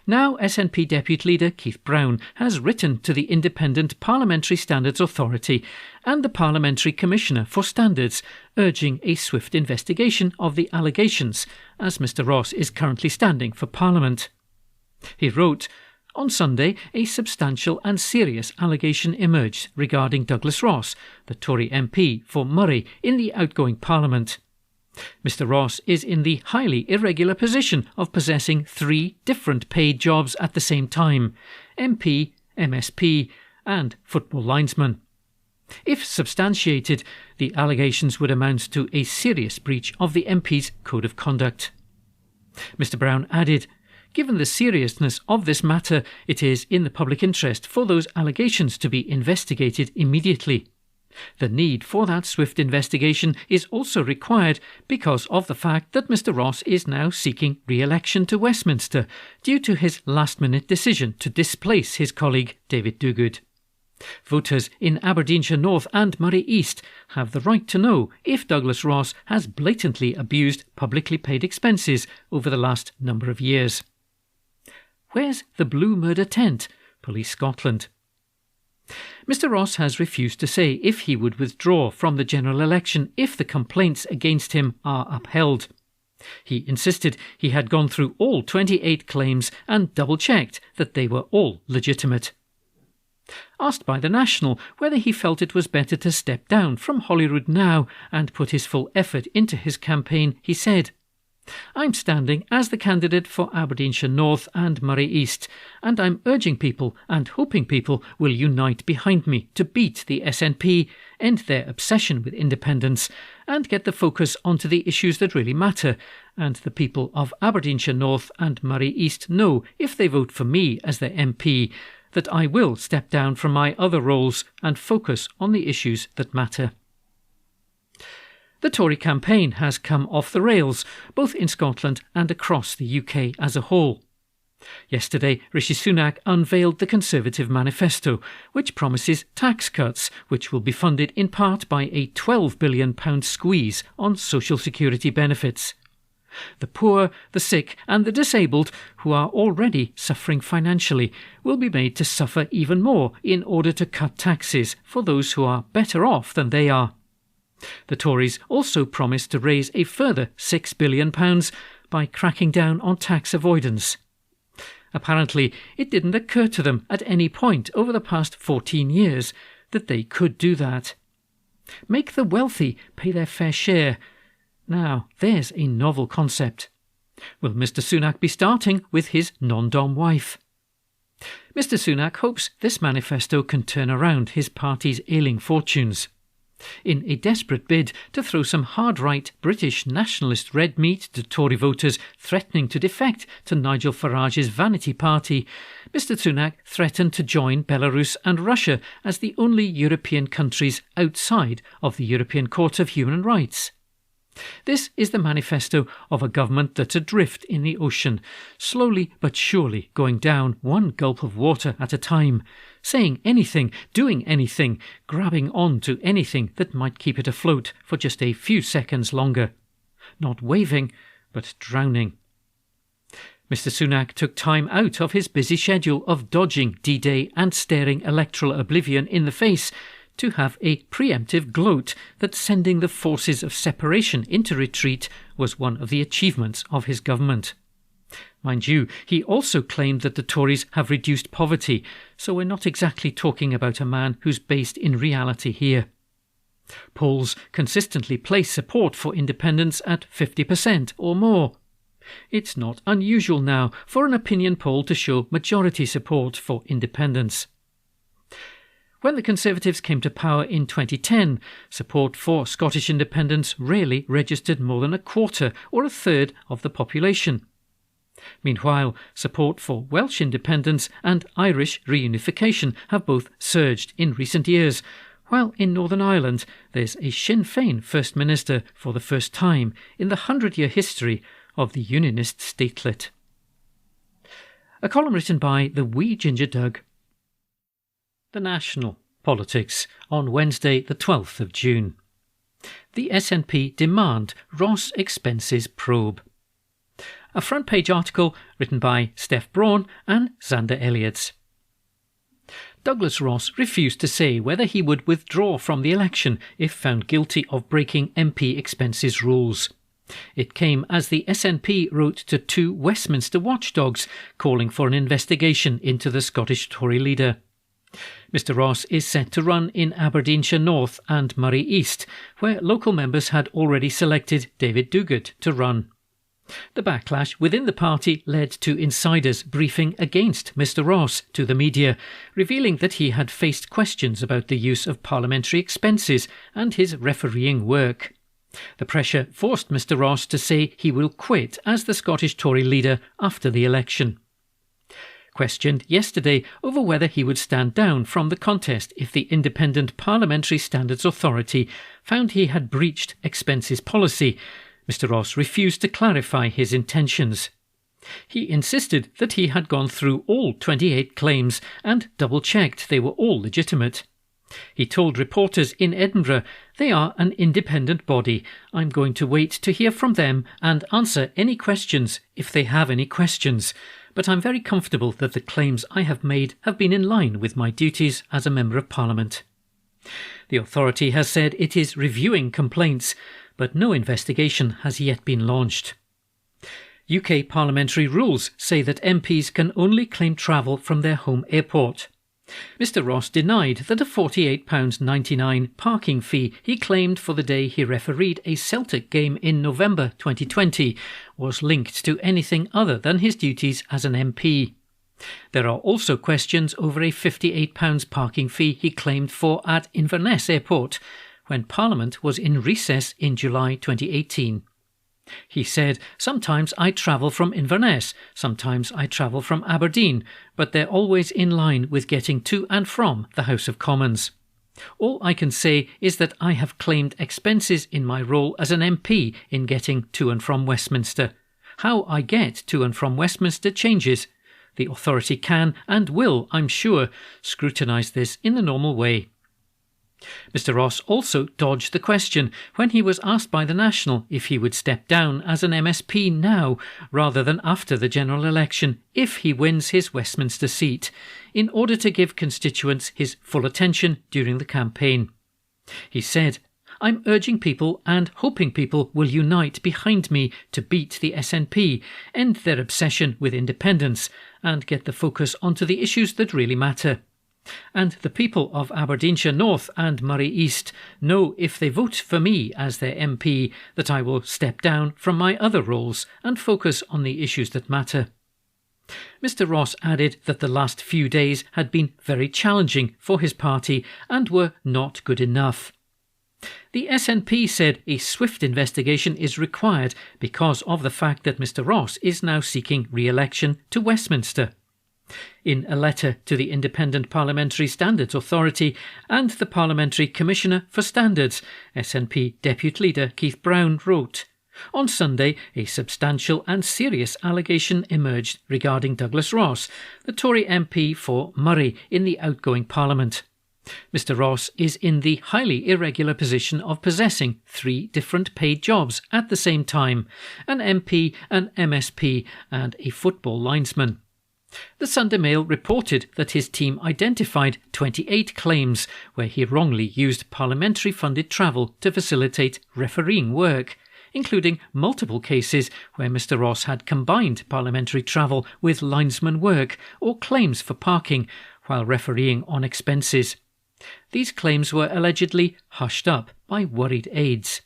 Now SNP Deputy Leader Keith Brown has written to the Independent Parliamentary Standards Authority and the Parliamentary Commissioner for Standards, urging a swift investigation of the allegations, as Mr Ross is currently standing for Parliament. He wrote, "On Sunday, a substantial and serious allegation emerged regarding Douglas Ross, the Tory MP for Moray, in the outgoing Parliament. Mr Ross is in the highly irregular position of possessing 3 different paid jobs at the same time: MP, MSP and football linesman. If substantiated, the allegations would amount to a serious breach of the MP's Code of Conduct." Mr Brown added, "Given the seriousness of this matter, it is in the public interest for those allegations to be investigated immediately. The need for that swift investigation is also required because of the fact that Mr Ross is now seeking re-election to Westminster due to his last-minute decision to displace his colleague David Duguid. Voters in Aberdeenshire North and Moray East have the right to know if Douglas Ross has blatantly abused publicly paid expenses over the last number of years." Where's the blue murder tent? Police Scotland. Mr Ross has refused to say if he would withdraw from the general election if the complaints against him are upheld. He insisted he had gone through all 28 claims and double-checked that they were all legitimate. Asked by The National whether he felt it was better to step down from Holyrood now and put his full effort into his campaign, he said, "I'm standing as the candidate for Aberdeenshire North and Moray East, and I'm urging people and hoping people will unite behind me to beat the SNP, end their obsession with independence, and get the focus onto the issues that really matter. And the people of Aberdeenshire North and Moray East know, if they vote for me as their MP, that I will step down from my other roles and focus on the issues that matter." The Tory campaign has come off the rails, both in Scotland and across the UK as a whole. Yesterday, Rishi Sunak unveiled the Conservative manifesto, which promises tax cuts, which will be funded in part by a £12 billion squeeze on social security benefits. The poor, the sick and the disabled, who are already suffering financially, will be made to suffer even more in order to cut taxes for those who are better off than they are. The Tories also promised to raise a further £6 billion by cracking down on tax avoidance. Apparently, it didn't occur to them at any point over the past 14 years that they could do that. Make the wealthy pay their fair share. Now, there's a novel concept. Will Mr Sunak be starting with his non-dom wife? Mr Sunak hopes this manifesto can turn around his party's ailing fortunes. In a desperate bid to throw some hard-right British nationalist red meat to Tory voters threatening to defect to Nigel Farage's vanity party, Mr Sunak threatened to join Belarus and Russia as the only European countries outside of the European Court of Human Rights. This is the manifesto of a government that's adrift in the ocean, slowly but surely going down one gulp of water at a time, saying anything, doing anything, grabbing on to anything that might keep it afloat for just a few seconds longer. Not waving, but drowning. Mr Sunak took time out of his busy schedule of dodging D-Day and staring electoral oblivion in the face to have a preemptive gloat that sending the forces of separation into retreat was one of the achievements of his government. Mind you, he also claimed that the Tories have reduced poverty, so we're not exactly talking about a man who's based in reality here. Polls consistently place support for independence at 50% or more. It's not unusual now for an opinion poll to show majority support for independence. When the Conservatives came to power in 2010, support for Scottish independence rarely registered more than a quarter or a third of the population. Meanwhile, support for Welsh independence and Irish reunification have both surged in recent years, while in Northern Ireland there's a Sinn Féin First Minister for the first time in the 100-year history of the Unionist statelet. A column written by the wee Ginger Doug. The National Politics on Wednesday the 12th of June. The SNP demand Ross expenses probe. A front-page article written by Steph Braun and Xander Elliots. Douglas Ross refused to say whether he would withdraw from the election if found guilty of breaking MP expenses rules. It came as the SNP wrote to two Westminster watchdogs calling for an investigation into the Scottish Tory leader. Mr Ross is set to run in Aberdeenshire North and Moray East, where local members had already selected David Duguid to run. The backlash within the party led to insiders briefing against Mr Ross to the media, revealing that he had faced questions about the use of parliamentary expenses and his refereeing work. The pressure forced Mr Ross to say he will quit as the Scottish Tory leader after the election. Questioned yesterday over whether he would stand down from the contest if the Independent Parliamentary Standards Authority found he had breached expenses policy, Mr Ross refused to clarify his intentions. He insisted that he had gone through all 28 claims and double-checked they were all legitimate. He told reporters in Edinburgh, "They are an independent body. I'm going to wait to hear from them and answer any questions if they have any questions. But I'm very comfortable that the claims I have made have been in line with my duties as a Member of Parliament." The authority has said it is reviewing complaints, but no investigation has yet been launched. UK parliamentary rules say that MPs can only claim travel from their home airport. Mr Ross denied that a £48.99 parking fee he claimed for the day he refereed a Celtic game in November 2020 was linked to anything other than his duties as an MP. There are also questions over a £58 parking fee he claimed for at Inverness Airport when Parliament was in recess in July 2018. He said, "Sometimes I travel from Inverness, sometimes I travel from Aberdeen, but they're always in line with getting to and from the House of Commons. All I can say is that I have claimed expenses in my role as an MP in getting to and from Westminster. How I get to and from Westminster changes. The authority can and will, I'm sure, scrutinise this in the normal way." Mr Ross also dodged the question when he was asked by the National if he would step down as an MSP now rather than after the general election if he wins his Westminster seat, in order to give constituents his full attention during the campaign. He said, "I'm urging people and hoping people will unite behind me to beat the SNP, end their obsession with independence and get the focus onto the issues that really matter. And the people of Aberdeenshire North and Moray East know if they vote for me as their MP that I will step down from my other roles and focus on the issues that matter." Mr Ross added that the last few days had been very challenging for his party and were not good enough. The SNP said a swift investigation is required because of the fact that Mr Ross is now seeking re-election to Westminster. In a letter to the Independent Parliamentary Standards Authority and the Parliamentary Commissioner for Standards, SNP Deputy Leader Keith Brown wrote, "On Sunday, a substantial and serious allegation emerged regarding Douglas Ross, the Tory MP for Moray in the outgoing Parliament. Mr Ross is in the highly irregular position of possessing 3 different paid jobs at the same time, an MP, an MSP and a football linesman. The Sunday Mail reported that his team identified 28 claims where he wrongly used parliamentary-funded travel to facilitate refereeing work, including multiple cases where Mr Ross had combined parliamentary travel with linesman work or claims for parking while refereeing on expenses. These claims were allegedly hushed up by worried aides.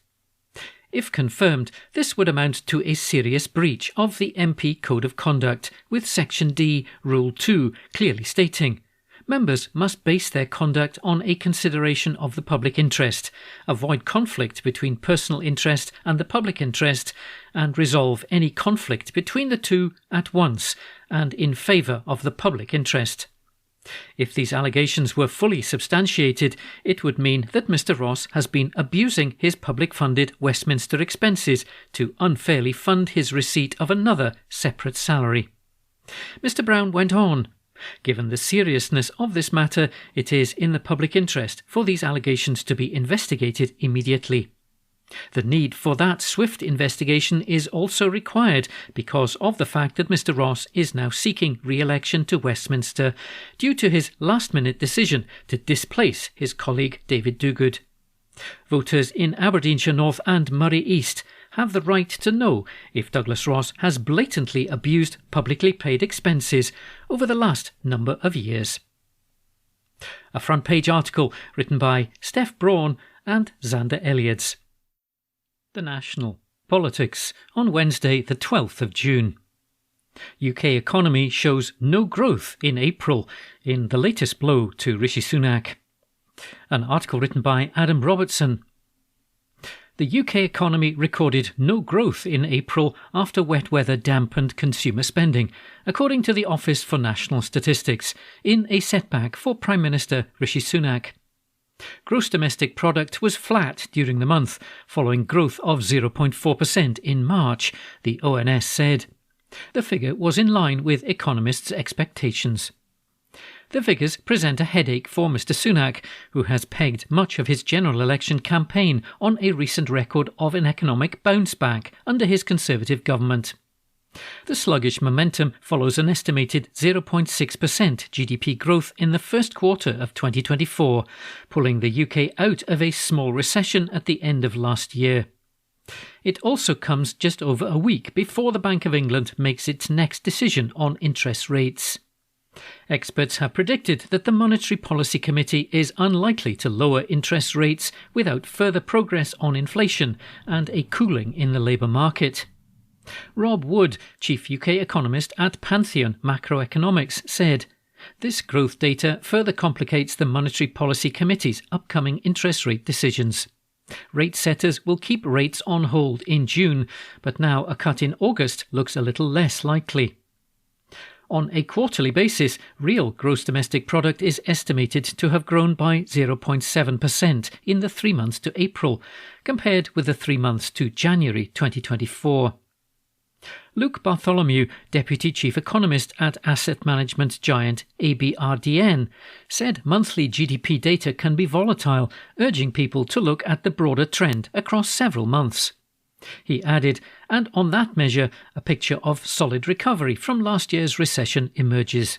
If confirmed, this would amount to a serious breach of the MP Code of Conduct, with Section D, Rule 2 clearly stating members must base their conduct on a consideration of the public interest, avoid conflict between personal interest and the public interest, and resolve any conflict between the two at once and in favour of the public interest. If these allegations were fully substantiated, it would mean that Mr Ross has been abusing his public-funded Westminster expenses to unfairly fund his receipt of another separate salary. Mr Brown went on, "Given the seriousness of this matter, it is in the public interest for these allegations to be investigated immediately. The need for that swift investigation is also required because of the fact that Mr Ross is now seeking re-election to Westminster due to his last-minute decision to displace his colleague David Dogood. Voters in Aberdeenshire North and Moray East have the right to know if Douglas Ross has blatantly abused publicly paid expenses over the last number of years." A front-page article written by Steph Braun and Xander Elliots. The National Politics on Wednesday the 12th of June. UK economy shows no growth in April in the latest blow to Rishi Sunak. An article written by Adam Robertson. The UK economy recorded no growth in April after wet weather dampened consumer spending, according to the Office for National Statistics, in a setback for Prime Minister Rishi Sunak. Gross domestic product was flat during the month, following growth of 0.4% in March, the ONS said. The figure was in line with economists' expectations. The figures present a headache for Mr Sunak, who has pegged much of his general election campaign on a recent record of an economic bounce-back under his Conservative government. The sluggish momentum follows an estimated 0.6% GDP growth in the first quarter of 2024, pulling the UK out of a small recession at the end of last year. It also comes just over a week before the Bank of England makes its next decision on interest rates. Experts have predicted that the Monetary Policy Committee is unlikely to lower interest rates without further progress on inflation and a cooling in the labour market. Rob Wood, chief UK economist at Pantheon Macroeconomics, said, "This growth data further complicates the Monetary Policy Committee's upcoming interest rate decisions. Rate setters will keep rates on hold in June, but now a cut in August looks a little less likely." On a quarterly basis, real gross domestic product is estimated to have grown by 0.7% in the 3 months to April, compared with the 3 months to January 2024. Luke Bartholomew, Deputy Chief Economist at asset management giant ABRDN, said monthly GDP data can be volatile, urging people to look at the broader trend across several months. He added, and on that measure, a picture of solid recovery from last year's recession emerges.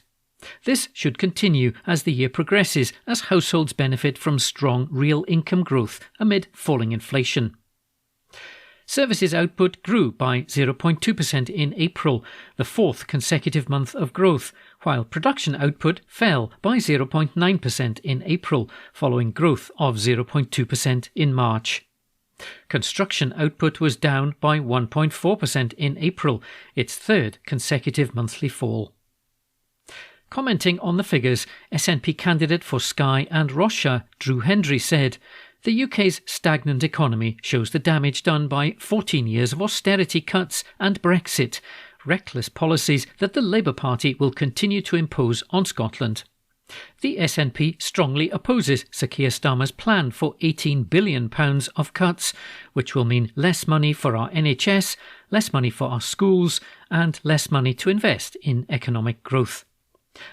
This should continue as the year progresses, as households benefit from strong real income growth amid falling inflation. Services output grew by 0.2% in April, the fourth consecutive month of growth, while production output fell by 0.9% in April, following growth of 0.2% in March. Construction output was down by 1.4% in April, its third consecutive monthly fall. Commenting on the figures, SNP candidate for Skye and Ross-shire, Drew Hendry, said, "The UK's stagnant economy shows the damage done by 14 years of austerity cuts and Brexit, reckless policies that the Labour Party will continue to impose on Scotland." The SNP strongly opposes Sir Keir Starmer's plan for £18 billion of cuts, which will mean less money for our NHS, less money for our schools, and less money to invest in economic growth.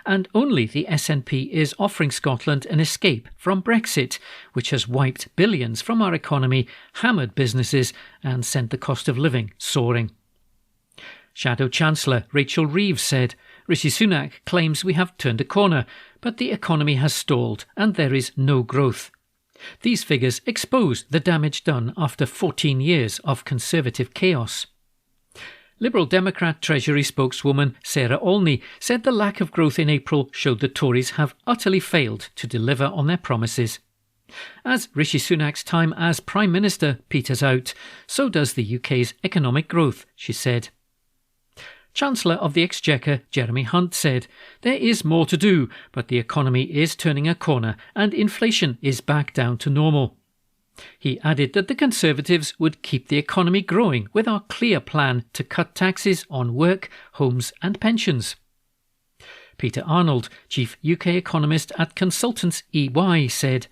And only the SNP is offering Scotland an escape from Brexit, which has wiped billions from our economy, hammered businesses, and sent the cost of living soaring. Shadow Chancellor Rachel Reeves said, "Rishi Sunak claims we have turned a corner, but the economy has stalled and there is no growth. These figures expose the damage done after 14 years of Conservative chaos." Liberal Democrat Treasury spokeswoman Sarah Olney said the lack of growth in April showed the Tories have utterly failed to deliver on their promises. As Rishi Sunak's time as Prime Minister peters out, so does the UK's economic growth, she said. Chancellor of the Exchequer Jeremy Hunt said, "There is more to do, but the economy is turning a corner and inflation is back down to normal." He added that the Conservatives would keep the economy growing with our clear plan to cut taxes on work, homes and pensions. Peter Arnold, chief UK economist at consultants EY, said,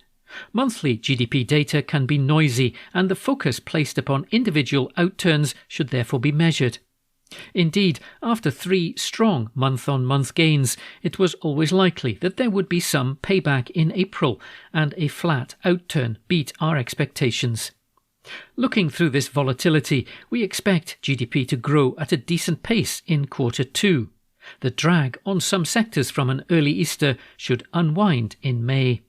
"Monthly GDP data can be noisy and the focus placed upon individual outturns should therefore be measured. Indeed, after 3 strong month-on-month gains, it was always likely that there would be some payback in April, and a flat outturn beat our expectations. Looking through this volatility, we expect GDP to grow at a decent pace in Q2. The drag on some sectors from an early Easter should unwind in May."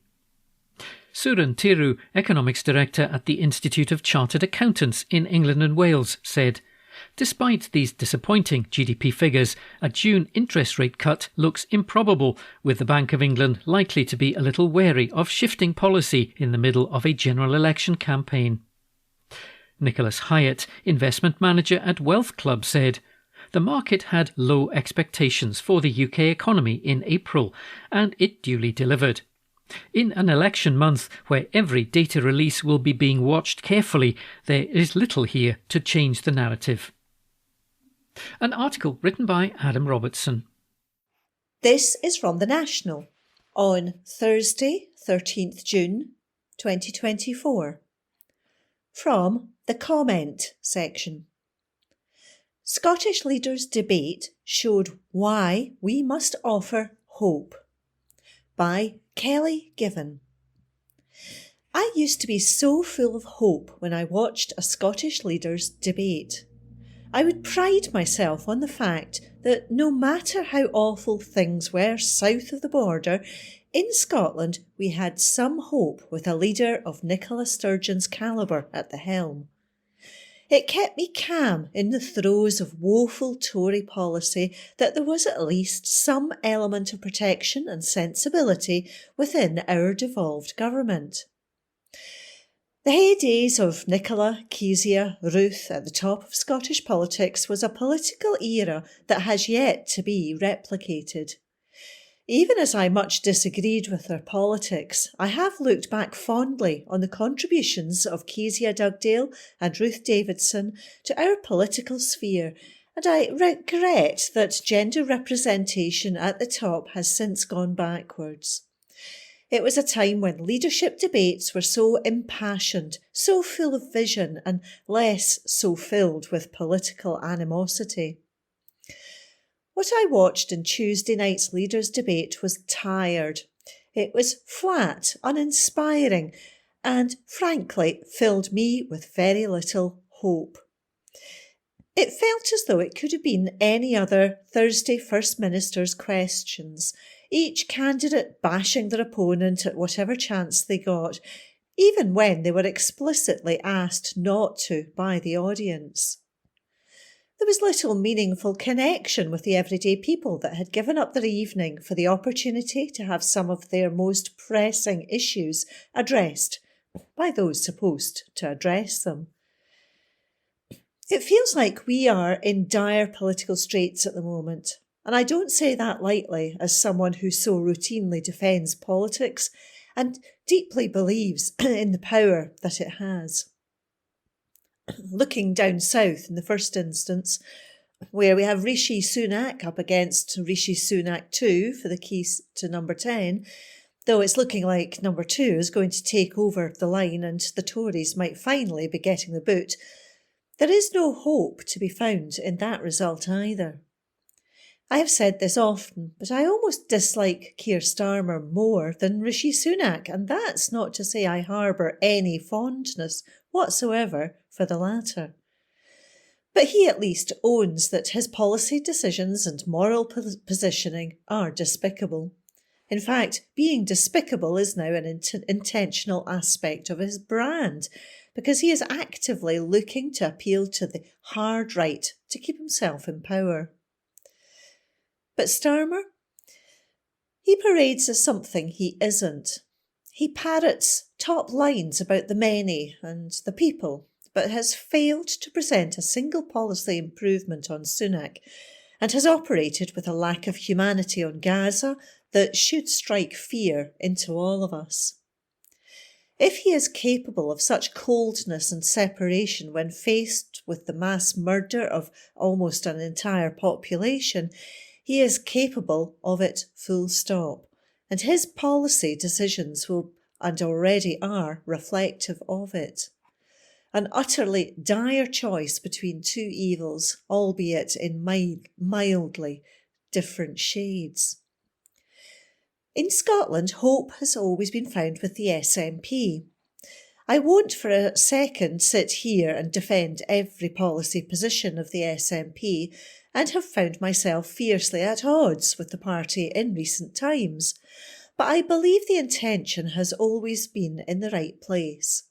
Suren Tiru, Economics Director at the Institute of Chartered Accountants in England and Wales, said, "Despite these disappointing GDP figures, a June interest rate cut looks improbable, with the Bank of England likely to be a little wary of shifting policy in the middle of a general election campaign." Nicholas Hyatt, investment manager at Wealth Club, said, "The market had low expectations for the UK economy in April, and it duly delivered. In an election month where every data release will be being watched carefully, there is little here to change the narrative." An article written by Adam Robertson. This is from The National on Thursday, 13th June 2024. From the comment section. Scottish leaders' debate showed why we must offer hope. By Kelly Given. I used to be so full of hope when I watched a Scottish leaders' debate. I would pride myself on the fact that no matter how awful things were south of the border, in Scotland we had some hope with a leader of Nicola Sturgeon's calibre at the helm. It kept me calm in the throes of woeful Tory policy that there was at least some element of protection and sensibility within our devolved government. The heydays of Nicola, Kezia, Ruth at the top of Scottish politics was a political era that has yet to be replicated. Even as I much disagreed with their politics, I have looked back fondly on the contributions of Kezia Dugdale and Ruth Davidson to our political sphere, and I regret that gender representation at the top has since gone backwards. It was a time when leadership debates were so impassioned, so full of vision, and less so filled with political animosity. What I watched in Tuesday night's leaders' debate was tired. It was flat, uninspiring, and frankly filled me with very little hope. It felt as though it could have been any other Thursday First Minister's questions, each candidate bashing their opponent at whatever chance they got, even when they were explicitly asked not to by the audience. There was little meaningful connection with the everyday people that had given up their evening for the opportunity to have some of their most pressing issues addressed by those supposed to address them. It feels like we are in dire political straits at the moment, and I don't say that lightly as someone who so routinely defends politics and deeply believes in the power that it has. Looking down south in the first instance, where we have Rishi Sunak up against Rishi Sunak 2 for the keys to number 10, though it's looking like number 2 is going to take over the line and the Tories might finally be getting the boot, there is no hope to be found in that result either. I have said this often, but I almost dislike Keir Starmer more than Rishi Sunak, and that's not to say I harbour any fondness whatsoever for the latter. But he at least owns that his policy decisions and moral positioning are despicable. In fact, being despicable is now an intentional aspect of his brand, because he is actively looking to appeal to the hard right to keep himself in power. But Starmer? He parades as something he isn't. He parrots top lines about the many and the people, but has failed to present a single policy improvement on Sunak, and has operated with a lack of humanity on Gaza that should strike fear into all of us. If he is capable of such coldness and separation when faced with the mass murder of almost an entire population, he is capable of it full stop, and his policy decisions will, and already are, reflective of it. An utterly dire choice between two evils, albeit in mildly different shades. In Scotland, hope has always been found with the SNP. I won't for a second sit here and defend every policy position of the SNP, and have found myself fiercely at odds with the party in recent times, but I believe the intention has always been in the right place.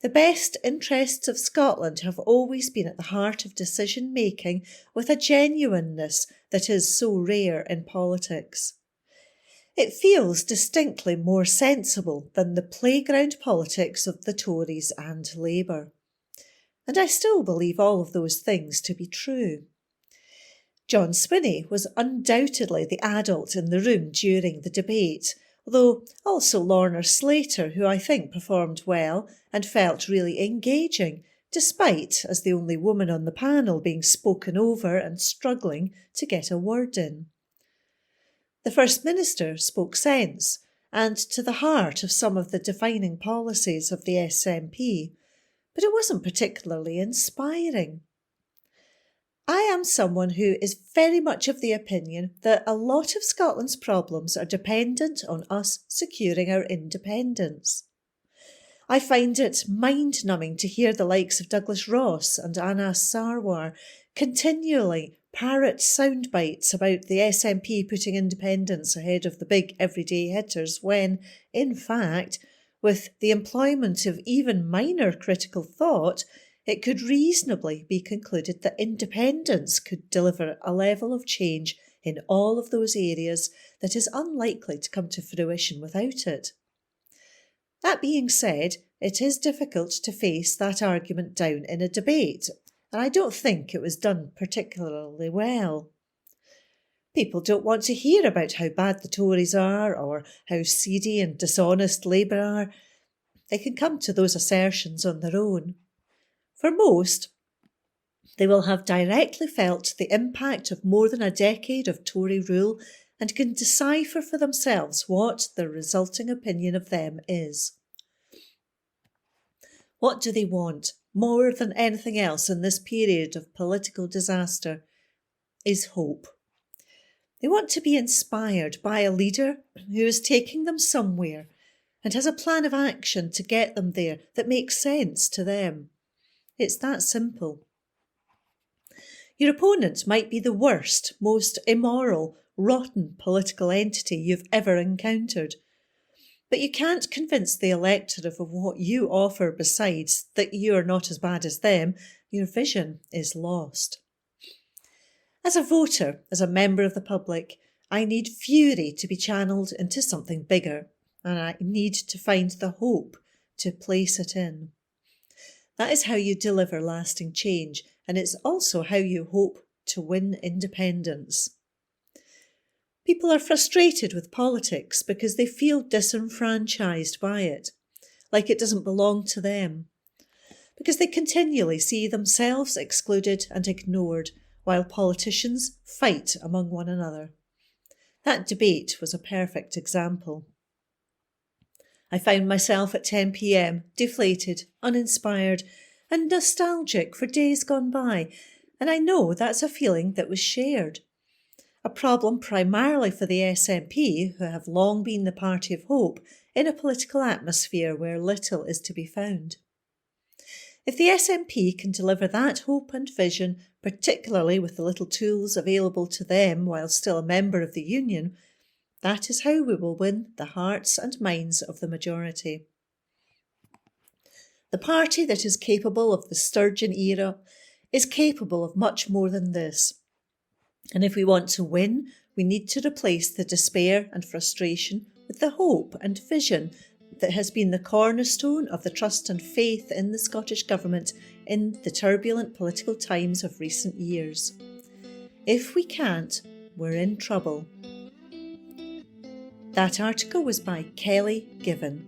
The best interests of Scotland have always been at the heart of decision-making with a genuineness that is so rare in politics. It feels distinctly more sensible than the playground politics of the Tories and Labour. And I still believe all of those things to be true. John Swinney was undoubtedly the adult in the room during the debate, although also Lorna Slater, who I think performed well and felt really engaging, despite, as the only woman on the panel, being spoken over and struggling to get a word in. The First Minister spoke sense and to the heart of some of the defining policies of the SNP, but it wasn't particularly inspiring. I am someone who is very much of the opinion that a lot of Scotland's problems are dependent on us securing our independence. I find it mind-numbing to hear the likes of Douglas Ross and Anas Sarwar continually parrot sound bites about the SNP putting independence ahead of the big everyday hitters when, in fact, with the employment of even minor critical thought, it could reasonably be concluded that independence could deliver a level of change in all of those areas that is unlikely to come to fruition without it. That being said, it is difficult to face that argument down in a debate, and I don't think it was done particularly well. People don't want to hear about how bad the Tories are or how seedy and dishonest Labour are. They can come to those assertions on their own. For most, they will have directly felt the impact of more than a decade of Tory rule and can decipher for themselves what the resulting opinion of them is. What do they want, more than anything else in this period of political disaster, is hope. They want to be inspired by a leader who is taking them somewhere and has a plan of action to get them there that makes sense to them. It's that simple. Your opponent might be the worst, most immoral, rotten political entity you've ever encountered, but you can't convince the electorate of what you offer besides that you're not as bad as them. Your vision is lost. As a voter, as a member of the public, I need fury to be channeled into something bigger, and I need to find the hope to place it in. That is how you deliver lasting change, and it's also how you hope to win independence. People are frustrated with politics because they feel disenfranchised by it, like it doesn't belong to them, because they continually see themselves excluded and ignored while politicians fight among one another. That debate was a perfect example. I found myself at 10 p.m, deflated, uninspired, and nostalgic for days gone by, and I know that's a feeling that was shared. A problem primarily for the SNP, who have long been the party of hope in a political atmosphere where little is to be found. If the SNP can deliver that hope and vision, particularly with the little tools available to them while still a member of the Union, that is how we will win the hearts and minds of the majority. The party that is capable of the Sturgeon era is capable of much more than this. And if we want to win, we need to replace the despair and frustration with the hope and vision that has been the cornerstone of the trust and faith in the Scottish Government in the turbulent political times of recent years. If we can't, we're in trouble. That article was by Kelly Given.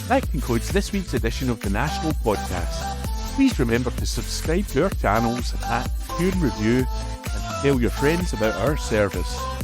That concludes this week's edition of the National Podcast. Please remember to subscribe to our channels at Tune Review and tell your friends about our service.